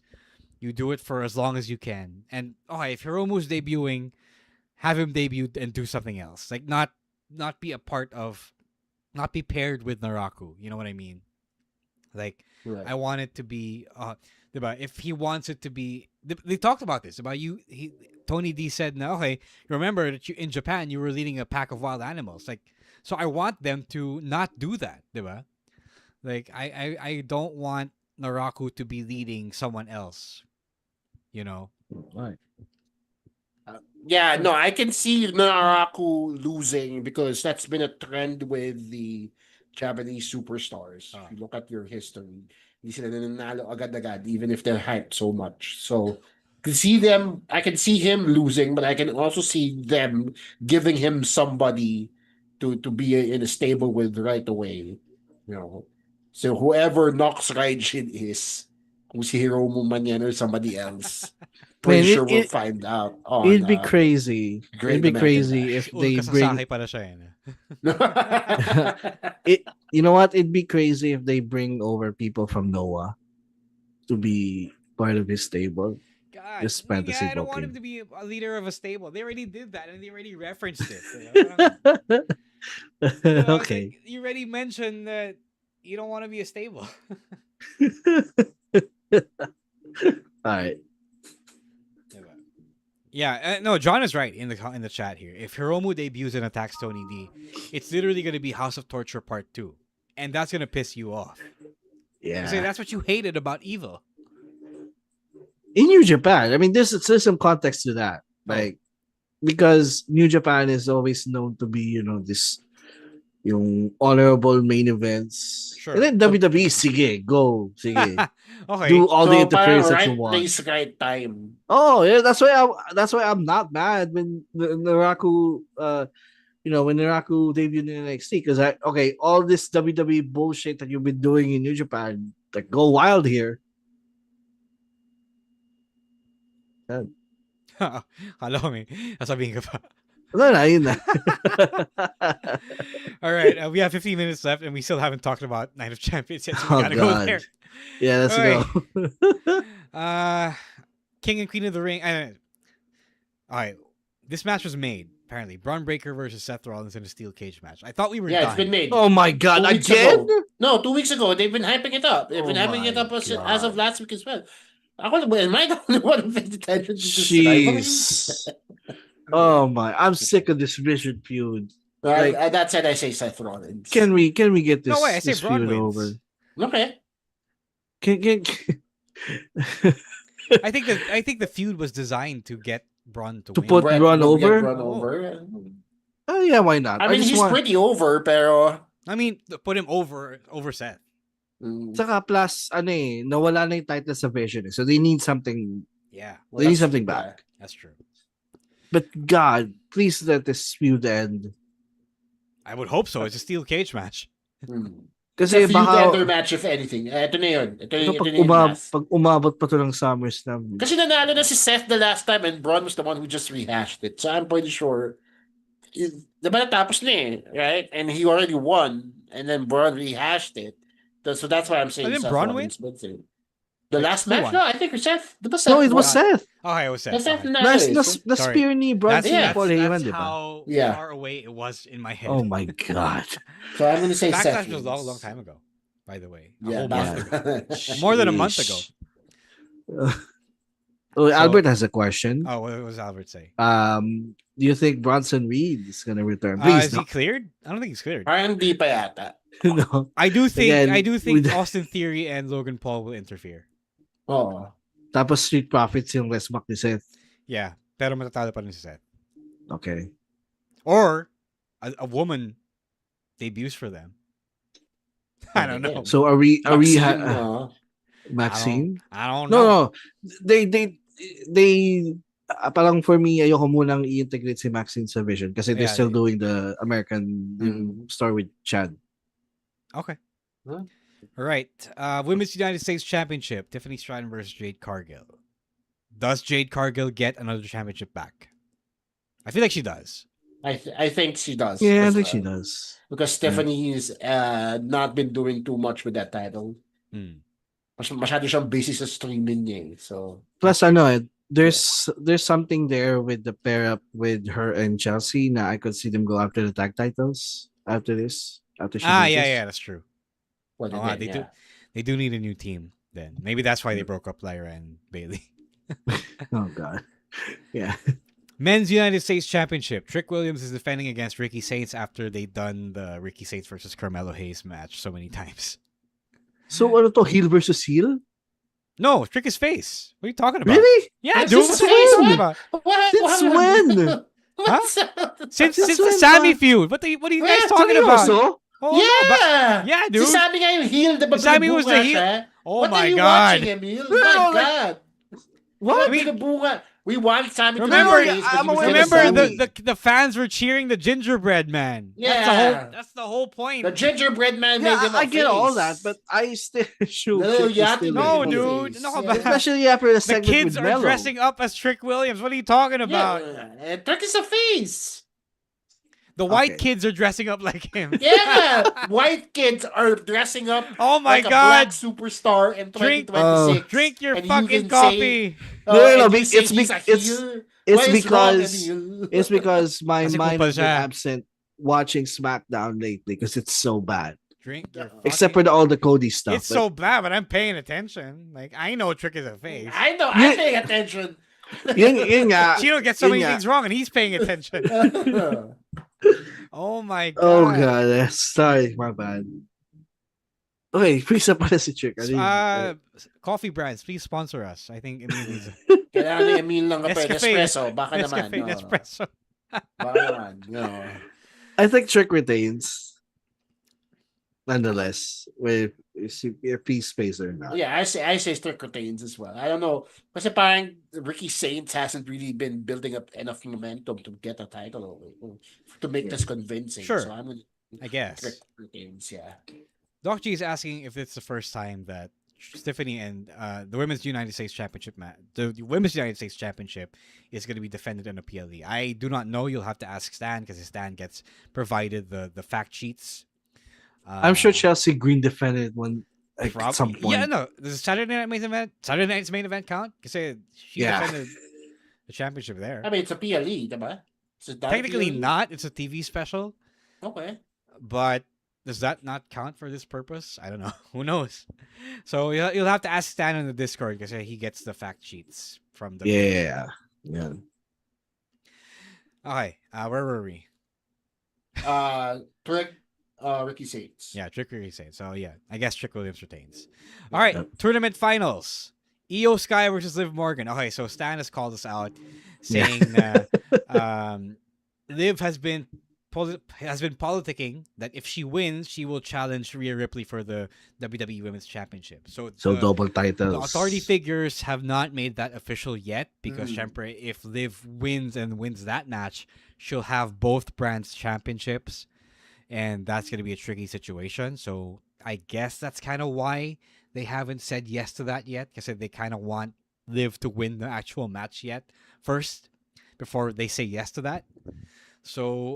A: you do it for as long as you can. And, if Hiromu's debuting, have him debut and do something else. Like, not be paired with Naraku. You know what I mean? Like, right. I want it to be, if he wants it to be, they talked about this, about Tony D said, no, okay, remember that in Japan, you were leading a pack of wild animals. Like, so I want them to not do that, diba? Like, I don't want Naraku to be leading someone else, you know?
B: Right.
P: Yeah, no, I can see Naraku losing because that's been a trend with the Japanese superstars. If you look at your history, hindi sila nanalo agad-agad even if they're hyped so much. So, I can see him losing, but I can also see them giving him somebody to be in a stable with right away. You know, so whoever Nox Raijin is, kung si Hiromu man yan or somebody else. Pretty sure we'll find out.
B: It'd be crazy. It'd be crazy if they bring. You know what? It'd be crazy if they bring over people from Noah to be part of his stable.
A: God,
B: this fantasy
A: I don't
B: booking.
A: Want him to be a leader of a stable. They already did that, and they already referenced it.
B: Okay.
A: Like, you already mentioned that you don't want to be a stable.
B: All right.
A: Yeah, no, John is right in the chat here. If Hiromu debuts and attacks Tony D, it's literally going to be House of Torture Part 2. And that's going to piss you off.
B: Yeah.
A: So that's what you hated about Evil.
B: In New Japan, I mean, there's some context to that. Like, because New Japan is always known to be, this yung honorable main events.
A: Sure.
B: And then WWE, sige, go, sige.
A: Okay.
B: Do all the interference that you want.
P: Right place, right time.
B: Oh, yeah, that's why I'm not mad when Naraku when Naraku debuted in NXT, because all this WWE bullshit that you've been doing in New Japan, like, go wild here.
A: Kala ko may sasabihin ka pa.
B: Yun na.
A: All right, we have 15 minutes left, and we still haven't talked about Night of Champions yet, so we gotta go there.
B: Yeah, let's
A: go. King and Queen of the Ring. All right, this match was made, apparently. Braun Breaker versus Seth Rollins in a steel cage match. I thought we were done.
P: It's been made.
B: Oh my God, again?
P: No, 2 weeks ago. They've been hyping it up. They've been hyping it up as of last week as well. Am I the only one who paid attention to this?
B: Jeez. Oh my! I'm sick of this vicious feud.
P: That said, I say Seth Rollins.
B: Can we get this?
A: No way! I say
B: this
A: Braun
B: feud
A: wins.
B: over?
P: Okay.
A: I think the feud was designed to get Braun to win.
B: Put Braun over. Oh yeah, why not?
P: I mean, he's pretty over, pero
A: I mean, put him over Seth.
B: Saka plus, nawala na yung title sa Vision. So they need something
A: Yeah.
B: They need something back.
A: That's true.
B: But God, please let this feud end.
A: I would hope so. It's a steel cage match.
P: It's a feud-ender match if anything. Ito na yun. Ito na yung last.
B: Pag umabot pa to ng SummerSlam.
P: Kasi nanalo na si Seth the last time and Braun was the one who just rehashed it. So I'm pretty sure. Diba natapos na eh, right? And he already won. And then Braun rehashed it. So that's why I'm saying
A: Seth Braun win?
P: The last match? No, I think Seth.
B: No, it was Seth.
A: Okay, it was Seth.
B: The spear ni Braun
A: that's
B: Paul Heyman,
A: that's how far away it was in my head.
B: Oh my God.
P: So I'm going to say Seth.
A: Backlash was a long time ago, by the way.
P: Yeah,
A: more than a month ago.
B: Albert has a question.
A: Oh, what does Albert say?
B: Do you think Bronson Reed is going to return?
A: Is he cleared? I don't think he's cleared.
P: Parang di pa yata.
B: No.
A: I do think Austin Theory and Logan Paul will interfere.
P: Oh.
B: Tapos Street Profits yung Lesmack ni Seth.
A: Yeah, pero matatalo pa rin si Seth.
B: Okay.
A: Or a woman debuts for them. I don't know.
B: So are we Maxine?
A: I don't know.
B: No. They parang for me ayoko munang i-integrate si Maxine sa Vision kasi they're still doing the American story with Chad.
A: Okay. All right. Women's United States Championship. Tiffany Stratton versus Jade Cargill. Does Jade Cargill get another championship back? I feel like she does.
P: I think she does.
B: Yeah, I think she does.
P: Because Stephanie's not been doing too much with that title. Masyado siyang busy sa streaming niya. So
B: plus there's something there with the pair up with her and Chelsea. Now I could see them go after the tag titles after this.
A: Yeah, that's true. They do need a new team then. Maybe that's why they broke up Lyra and Bailey.
B: Oh God. Yeah.
A: Men's United States Championship. Trick Williams is defending against Ricky Saints after they've done the Ricky Saints versus Carmelo Hayes match so many times.
B: So what to heel versus heel?
A: No, Trick is face. What are you talking about?
B: Really?
A: Yeah, dude. What are you talking about?
B: Since when?
A: Huh? Since the Sammy feud. What are you guys talking about?
P: Oh, yeah!
A: Yeah, dude.
P: Si Sammy nga yung heel. Diba
A: Sammy was the heel. Oh my God.
P: What are you watching, Emil? My God.
B: What?
P: We watched Sammy.
A: Remember the fans were cheering the gingerbread man.
P: Yeah.
A: That's the whole point.
P: The gingerbread man made him a
B: I get
P: face.
B: all that, but I still shoot.
A: No, dude. No,
B: especially after the segment
A: kids
B: with
A: are
B: Mello.
A: dressing up as Trick Williams. What are you talking about?
P: Yeah. Trick is a face.
A: The white kids are dressing up like him.
P: Yeah, white kids are dressing up.
A: Oh my
P: like
A: God!
P: A black superstar in 2026.
A: Drink your fucking coffee.
B: No. It's because my mind has been absent watching SmackDown lately because it's so bad. Except for all the Cody stuff.
A: It's so bad, but I'm paying attention. Like I know Trick is a face.
P: I know. I'm paying attention.
A: Chino gets so many things wrong, and he's paying attention. Oh my God.
B: Oh God. Sorry, my bad. Okay, please pala si Trick.
A: Coffee brands, please sponsor us. I think Emil needs
P: Kailangan Emil lang kape. Nespresso. Baka
A: Nescafe,
P: naman.
A: Nespresso.
P: Baka naman. No.
B: I think Trick retains. Nonetheless, with a peace spacer now.
P: Yeah, I say Trick retains as well. I don't know. Kasi parang Ricky Saints hasn't really been building up enough momentum to get a title to make this convincing.
A: Sure.
P: So
A: I guess.
P: Trick retains, yeah.
A: Doc G is asking if it's the first time that Stephanie and the Women's United States Championship the Women's United States Championship is going to be defended in a PLE. I do not know. You'll have to ask Stan because Stan gets provided the fact sheets.
B: I'm sure Chelsea Green defended one at some point.
A: Yeah, no. Does Saturday night's main event count? Because she defended the championship there.
P: I mean, it's a PLE, diba?
A: Technically not. It's a TV special.
P: Okay.
A: But does that not count for this purpose? I don't know. Who knows? So you'll have to ask Stan in the Discord because he gets the fact sheets from the.
B: Yeah.
A: Okay. Where were we?
P: Trick. Ricky Saints.
A: Yeah, Trick Ricky Saints. So yeah, I guess Trick Williams retains. All right, tournament finals. Io Sky versus Liv Morgan. Okay, so Stan has called us out saying Liv has been has been politicking that if she wins, she will challenge Rhea Ripley for the WWE Women's Championship. So
B: double titles.
A: The authority figures have not made that official yet because syempre, if Liv wins that match, she'll have both brands championships, and that's going to be a tricky situation. So I guess that's kind of why they haven't said yes to that yet, because they kind of want Liv to win the actual match first before they say yes to that. So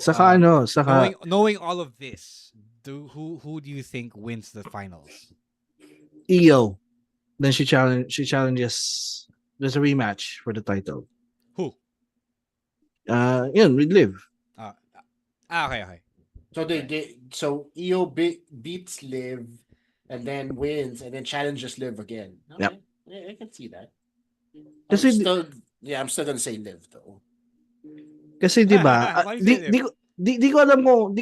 A: knowing all of this, who do you think wins the finals?
B: Io. Then she challenges. There's a rematch for the title.
A: Who?
B: With Liv.
A: Okay.
P: So Io beats Liv and then wins and then challenges Liv again. Okay.
B: Yep.
P: Yeah, I can see that. I'm still gonna say Liv though.
B: Kasi 'di ba? Di ko alam kung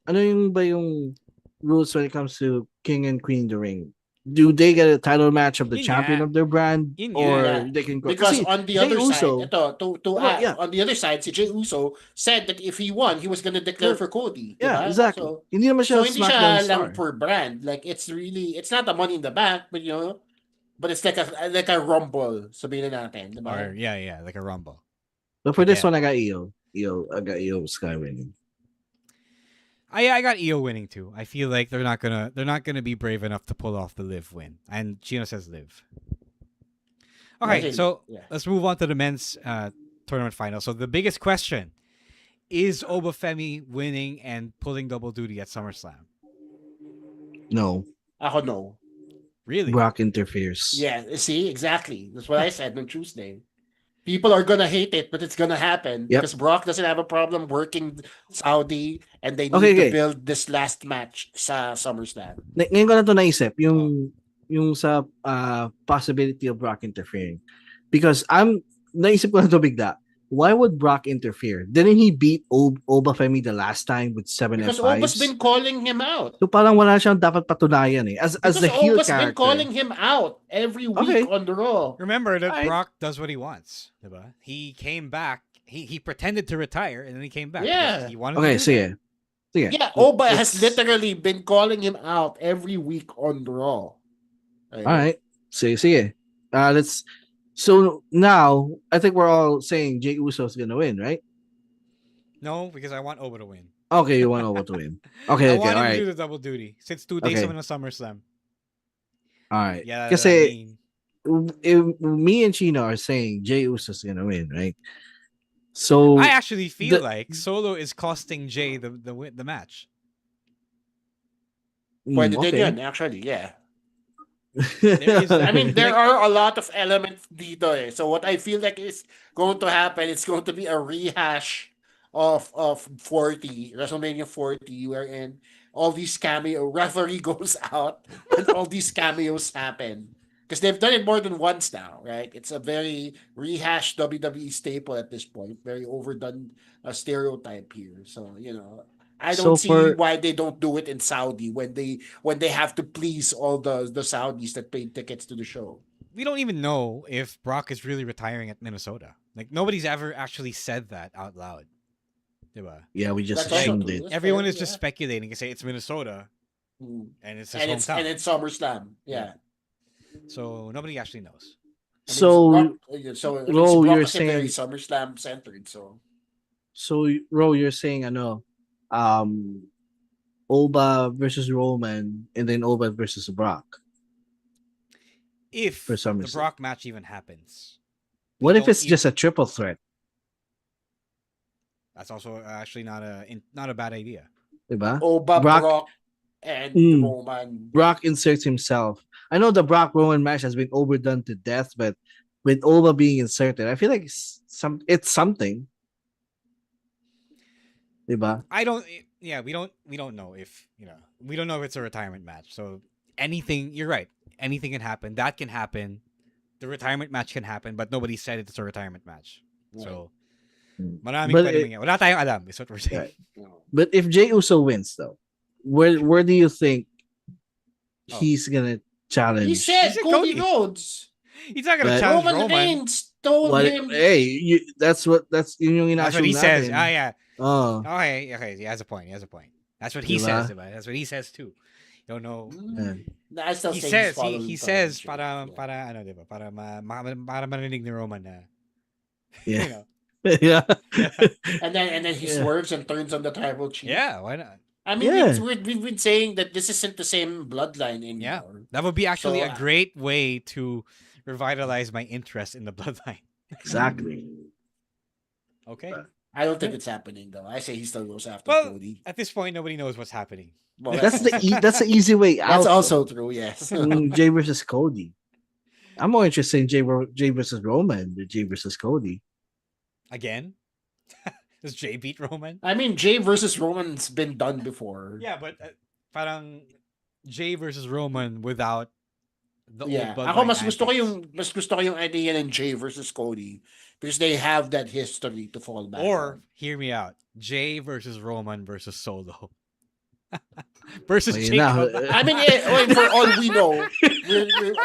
B: ano yung rules when it comes to King and Queen the Ring. Do they get a title match of the champion of their brand, or they can go?
P: Because on the other side, on the other side, si Jey Uso said that if he won, he was gonna declare for Cody.
B: Yeah, exactly. Hindi naman siya
P: lang for brand. Like it's not a Money in the Bank, but but it's like a Rumble. Sabihin na natin, diba?
A: Or like a Rumble.
B: But for this one, I got Io. I got Io Sky winning.
A: I got Io winning too. I feel like they're not gonna be brave enough to pull off the Liv win. And Gino says Liv. Okay, so let's move on to the men's tournament final. So the biggest question is Obafemi winning and pulling double duty at SummerSlam?
B: No.
P: Ako no.
A: Really?
B: Brock interferes.
P: Yeah, see, exactly. That's what I said on Tuesday. People are gonna hate it, but it's gonna happen because Brock doesn't have a problem working Saudi, and they need to build this last match sa SummerSlam.
B: Ngayon ko na to naisip, yung sa possibility of Brock interfering. Because naisip ko na to bigla. Why would Brock interfere? Didn't he beat Obafemi the last time with 7
P: Because
B: F5s?
P: Oba's been calling him out.
B: So parang wala siyang dapat patunayan eh. As the heel
P: Oba's
B: character.
P: Been calling him out every week on the Raw.
A: Remember that Brock does what he wants. Diba? He came back. He pretended to retire and then he came back.
P: Yeah.
A: He wanted to
B: sige.
P: Yeah, Oba has literally been calling him out every week on the Raw.
B: All right. Sige. So now, I think we're all saying Jey Uso is going to win, right?
A: No, because I want Oba to win.
B: Okay, you want Oba to win. Okay,
A: I want him
B: all right.
A: to do the double duty. Since 2 days of a SummerSlam.
B: All right.
A: Yeah,
B: Kasi me and Chino are saying Jey Uso is going to win, right? So
A: I actually feel like Solo is costing Jey the match.
P: Pwede din yun, actually, yeah. There are a lot of elements dito eh. So what I feel like is going to happen, it's going to be a rehash of 40, WrestleMania 40, wherein all these referee goes out and all these cameos happen. Because they've done it more than once now, right? It's a very rehashed WWE staple at this point. Very overdone stereotype here. So, I don't see why they don't do it in Saudi when they have to please all the Saudis that paid tickets to the show.
A: We don't even know if Brock is really retiring at Minnesota. Like nobody's ever actually said that out loud. Diba?
B: Yeah, we just assumed it.
A: Everyone is just speculating and say it's Minnesota. And it's his hometown.
P: And it's SummerSlam. Yeah.
A: So nobody actually knows.
B: Brock
P: you're saying very SummerSlam centered.
B: So Ro, you're saying Oba versus Roman and then Oba versus Brock.
A: If the Brock match even happens.
B: What if it's just a triple threat?
A: That's also actually not a bad idea.
B: Diba?
P: Oba, Brock and Roman.
B: Brock inserts himself. I know the Brock Roman match has been overdone to death, but with Oba being inserted, I feel like it's something. Diba?
A: We don't know if, we don't know if it's a retirement match. So you're right. Anything can happen. That can happen. The retirement match can happen, but nobody said it's a retirement match. Right. So maraming pwedeng wala tayong alam is what we're saying.
B: Right. But if Jey Uso wins though, where do you think he's gonna challenge?
P: He said Cody Rhodes.
A: He's not gonna challenge Roman.
P: Reigns told him.
B: Hey, that's yung
A: That's what he says. Yeah.
B: Oh.
A: Okay. He has a point. That's what he says, diba? That's what he says too. Don't know.
P: I still
A: He
P: say
A: says para ano, diba? Para marinig ni Roman na.
B: Yeah.
A: You know.
B: Yeah.
P: and then he swerves and turns on the tribal chief.
A: Yeah, why not?
P: I mean, we've been saying that this isn't the same bloodline anymore.
A: Yeah, that would be actually a great way to revitalize my interest in the bloodline.
B: Exactly.
A: Okay.
P: I don't think it's happening though. I say he still goes after Cody.
A: At this point, nobody knows what's happening.
P: Well,
B: that's the easy way out.
P: That's also true. Yes.
B: Jay versus Cody. I'm more interested in Jay versus Roman than Jay versus Cody.
A: Again? Does Jay beat Roman?
P: I mean, Jay versus Roman's been done before.
A: Yeah, but parang Jay versus Roman without the old bloodline.
P: Ako mas gusto ko yung idea ng Jay versus Cody because they have that history to fall back
A: Or,
P: on.
A: Hear me out, Jay versus Roman versus Solo. versus
B: Well,
A: Jacob.
P: I mean,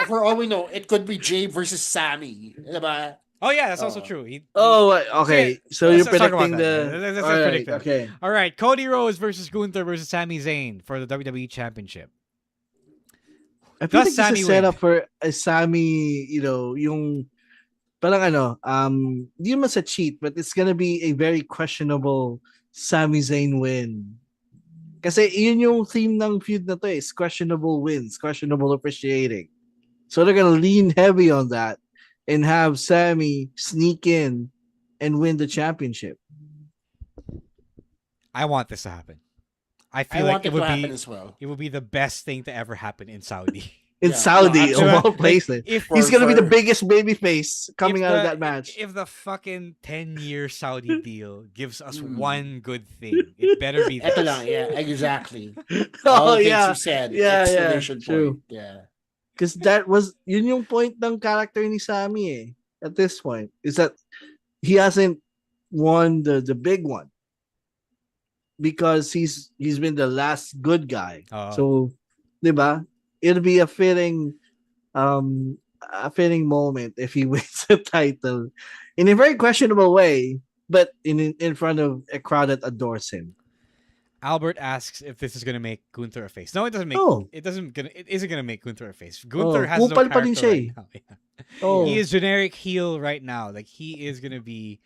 P: for all we know, it could be Jay versus Sammy. Diba?
A: Oh yeah, that's also true.
B: Okay. So you're predicting
A: Let's predict that.
B: Okay.
A: All right. Cody Rhodes versus Gunther versus Sami Zayn for the WWE Championship.
B: I feel like this is set up for a Sami, yung parang hindi naman sa cheat, but it's gonna be a very questionable Sami Zayn win. Kasi yun yung theme ng feud na to is questionable wins, questionable officiating. So they're gonna lean heavy on that and have Sami sneak in and win the championship.
A: I want this to happen. I feel like it would be
P: as well.
A: It would be the best thing to ever happen in Saudi.
B: Saudi, of all places. He's gonna be the biggest babyface coming out of that match.
A: If the fucking 10-year Saudi deal gives us one good thing, it better be this.
P: Exactly.
B: All
P: things you said.
B: True.
P: Yeah.
B: Because that was yun yung point ng character ni Sami at this point is that he hasn't won the big one because he's been the last good guy. So, diba? It'll be a fitting moment if he wins the title in a very questionable way, but in front of a crowd that adores him.
A: Albert asks if this is gonna make Gunther a face. No, it doesn't make. It isn't gonna make Gunther a face. Gunther has no character right now. He is generic heel right now. Like he is gonna be,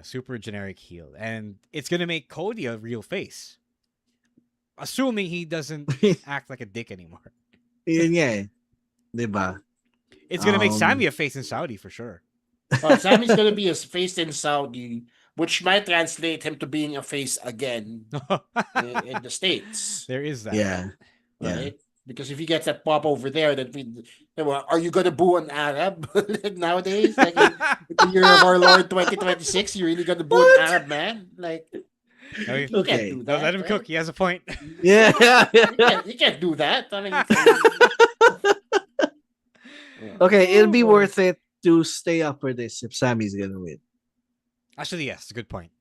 A: super generic heel, and it's gonna make Cody a real face, assuming he doesn't act like a dick anymore.
B: Yeah, diba?
A: It's gonna make Sami a face in Saudi for sure.
P: Sammy's gonna be a face in Saudi, which might translate him to being a face again in the States.
A: There is that.
B: Yeah.
P: Right? Because if he gets that pop over there, are you gonna boo an Arab nowadays? Like in the year of our Lord 2026, you really gonna boo an Arab man? Like
A: okay.
P: Can't do that,
A: let him cook. He has a point.
B: Yeah.
P: You can't do that. I mean,
B: okay, it'll be worth it to stay up for this if Sammy's gonna win.
A: Actually, yes, good point.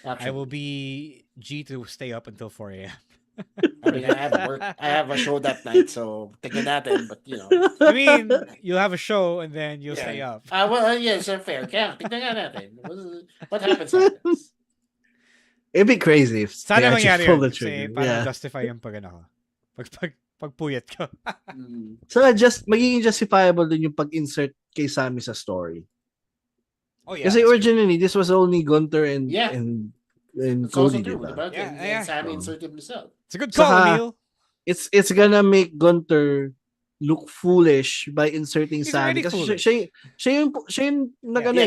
A: I will be G to stay up until 4 a.m.
P: I mean, I have work. I have a show that night, so tignan natin. But
A: I mean, you'll have a show and then you'll stay up.
P: Yes, fair. Kaya tignan nga natin. What happens?
B: It'd be crazy if they actually pull the trigger.
A: Para justify yung pagpuyat ko.
B: So magiging justifiable din yung pag-insert kay Sami sa story.
A: Oh yeah.
B: Kasi originally this was only Gunther and
P: Also
B: Cody,
P: true,
B: diba?
P: And Sami inserted himself.
A: It's a good call, Emil.
B: It's gonna make Gunther look foolish by inserting Sami. Kasi siya yung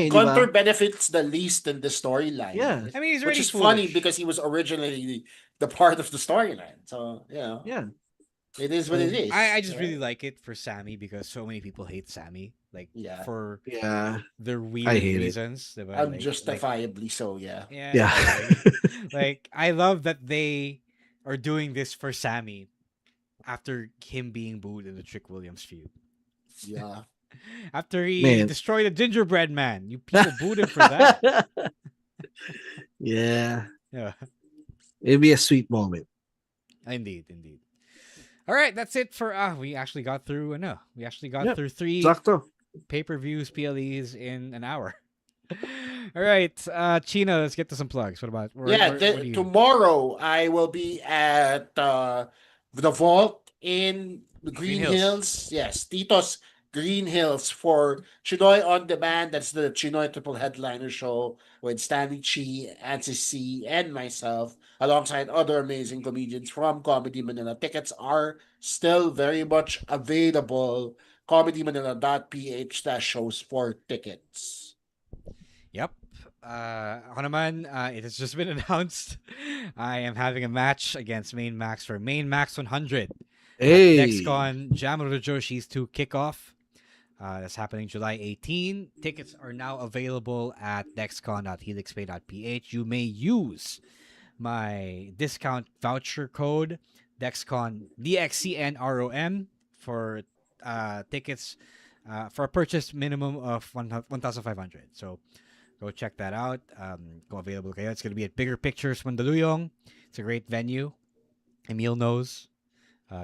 P: Gunther benefits the least in the storyline.
B: Yeah.
A: I mean, he's
P: which
A: really
P: is
A: foolish.
P: funny because he was originally the part of the storyline. So,
B: Yeah.
P: It is what it is.
A: I just really like it for Sami because so many people hate Sami. Like for their weird reasons.
P: Unjustifiably so, yeah.
A: Like I love that they are doing this for Sami after him being booed in the Trick Williams feud.
P: Yeah.
A: After he destroyed a gingerbread man. You people booed him for that.
B: Yeah.
A: Yeah.
B: It'd be a sweet moment.
A: Indeed. All right, that's it for we actually got through through 3 pay-per-views, PLEs in an hour. All right, Chino, let's get to some plugs. What about?
P: Tomorrow I will be at the Vault in Green Hills. Yes, Tito's Green Hills for Chinoy on Demand. That's the Chinoy Triple Headliner show with Stanley Chi, Ansi C, and myself, alongside other amazing comedians from Comedy Manila. Tickets are still very much available. comedymanila.ph/shows for tickets.
A: Yep. Ako naman, it has just been announced. I am having a match against Main Max for Main Max 100 at DexCon Jamaru Joshi's 2 kickoff. That's happening July 18. Tickets are now available at dexcon.helixpay.ph. You may use my discount voucher code DexCon DXCNROM for tickets for a purchase minimum of 1,500. So go check that out. Go available kayo. It's going to be at Bigger Pictures Mandaluyong. It's a great venue. Emil knows.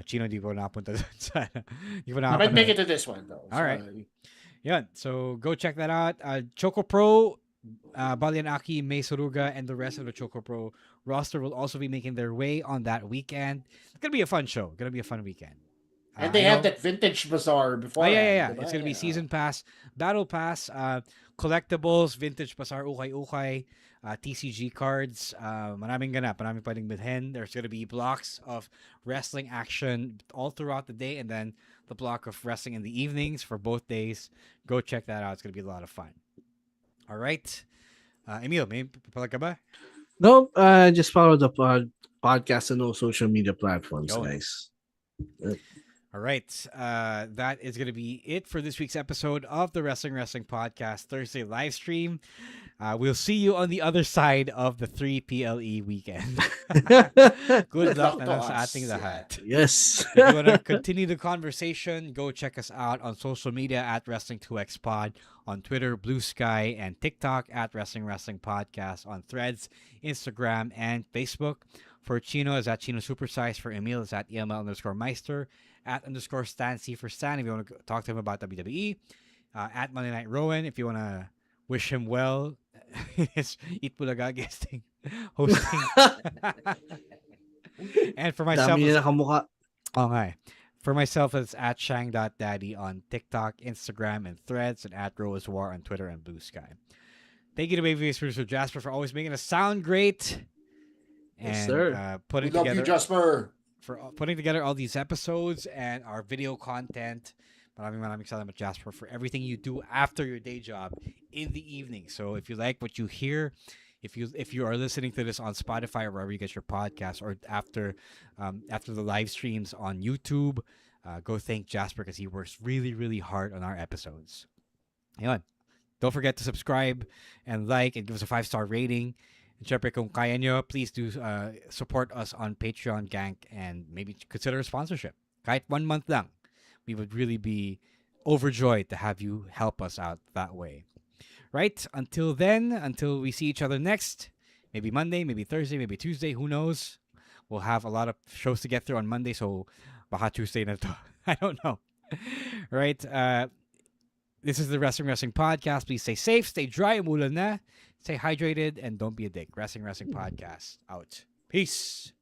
A: Chino, di ko napunta dun.
P: I might make it to this one, though.
A: All right. Yeah, so go check that out. Choco Pro, Balianaki, May Soruga, and the rest of the Choco Pro roster will also be making their way on that weekend. It's going to be a fun show. Going to be a fun weekend.
P: And they have that Vintage Bazaar before.
A: Yeah. It's going to be Season Pass, Battle Pass, collectibles, Vintage Bazaar, ukay, TCG cards. Maraming ganap, maraming pwedeng bilhin. There's going to be blocks of wrestling action all throughout the day, and then the block of wrestling in the evenings for both days. Go check that out. It's going to be a lot of fun. All right. Emil, may papalag ka ba?
B: No, just follow the podcast on all social media platforms, guys.
A: All right. That is going to be it for this week's episode of the Wrestling Podcast Thursday live stream. We'll see you on the other side of the 3 PLE weekend. Good luck na lang sa ating lahat.
B: Yes.
A: If you want to continue the conversation, go check us out on social media at Wrestling2XPod, on Twitter, Blue Sky, and TikTok at Wrestling Podcast, on Threads, Instagram, and Facebook. For Chino is at Chino Supersize. For Emil is at EML_Meister. At _Stancy for Stan if you want to talk to him about WWE. At Monday Night Rowan if you want to wish him well. His Eat Bulaga guesting, hosting. And for myself, for myself, it's at Shang.Daddy on TikTok, Instagram, and Threads, and at Rose War on Twitter and Blue Sky. Thank you to Babyface producer Jasper for always making us sound great. And
B: yes, sir.
A: Putting
P: we love
A: together,
P: you, Jasper.
A: For putting together all these episodes and our video content. Maraming salamat, Jasper, for everything you do after your day job in the evening. So if you like what you hear, if you are listening to this on Spotify or wherever you get your podcast, or after the live streams on YouTube, go thank Jasper because he works really, really hard on our episodes. Ayun. Don't forget to subscribe and like and give us a 5-star rating. And syempre, kung kaya nyo, please do support us on Patreon, Gank, and maybe consider a sponsorship. Kahit 1 month lang. We would really be overjoyed to have you help us out that way. Right? Until then, until we see each other next, maybe Monday, maybe Thursday, maybe Tuesday, who knows? We'll have a lot of shows to get through on Monday, so baka Tuesday na to. I don't know. Right? This is the Wrestling Podcast. Please stay safe, stay dry, umulan na. Stay hydrated, and don't be a dick. Wrestling Podcast. Out. Peace.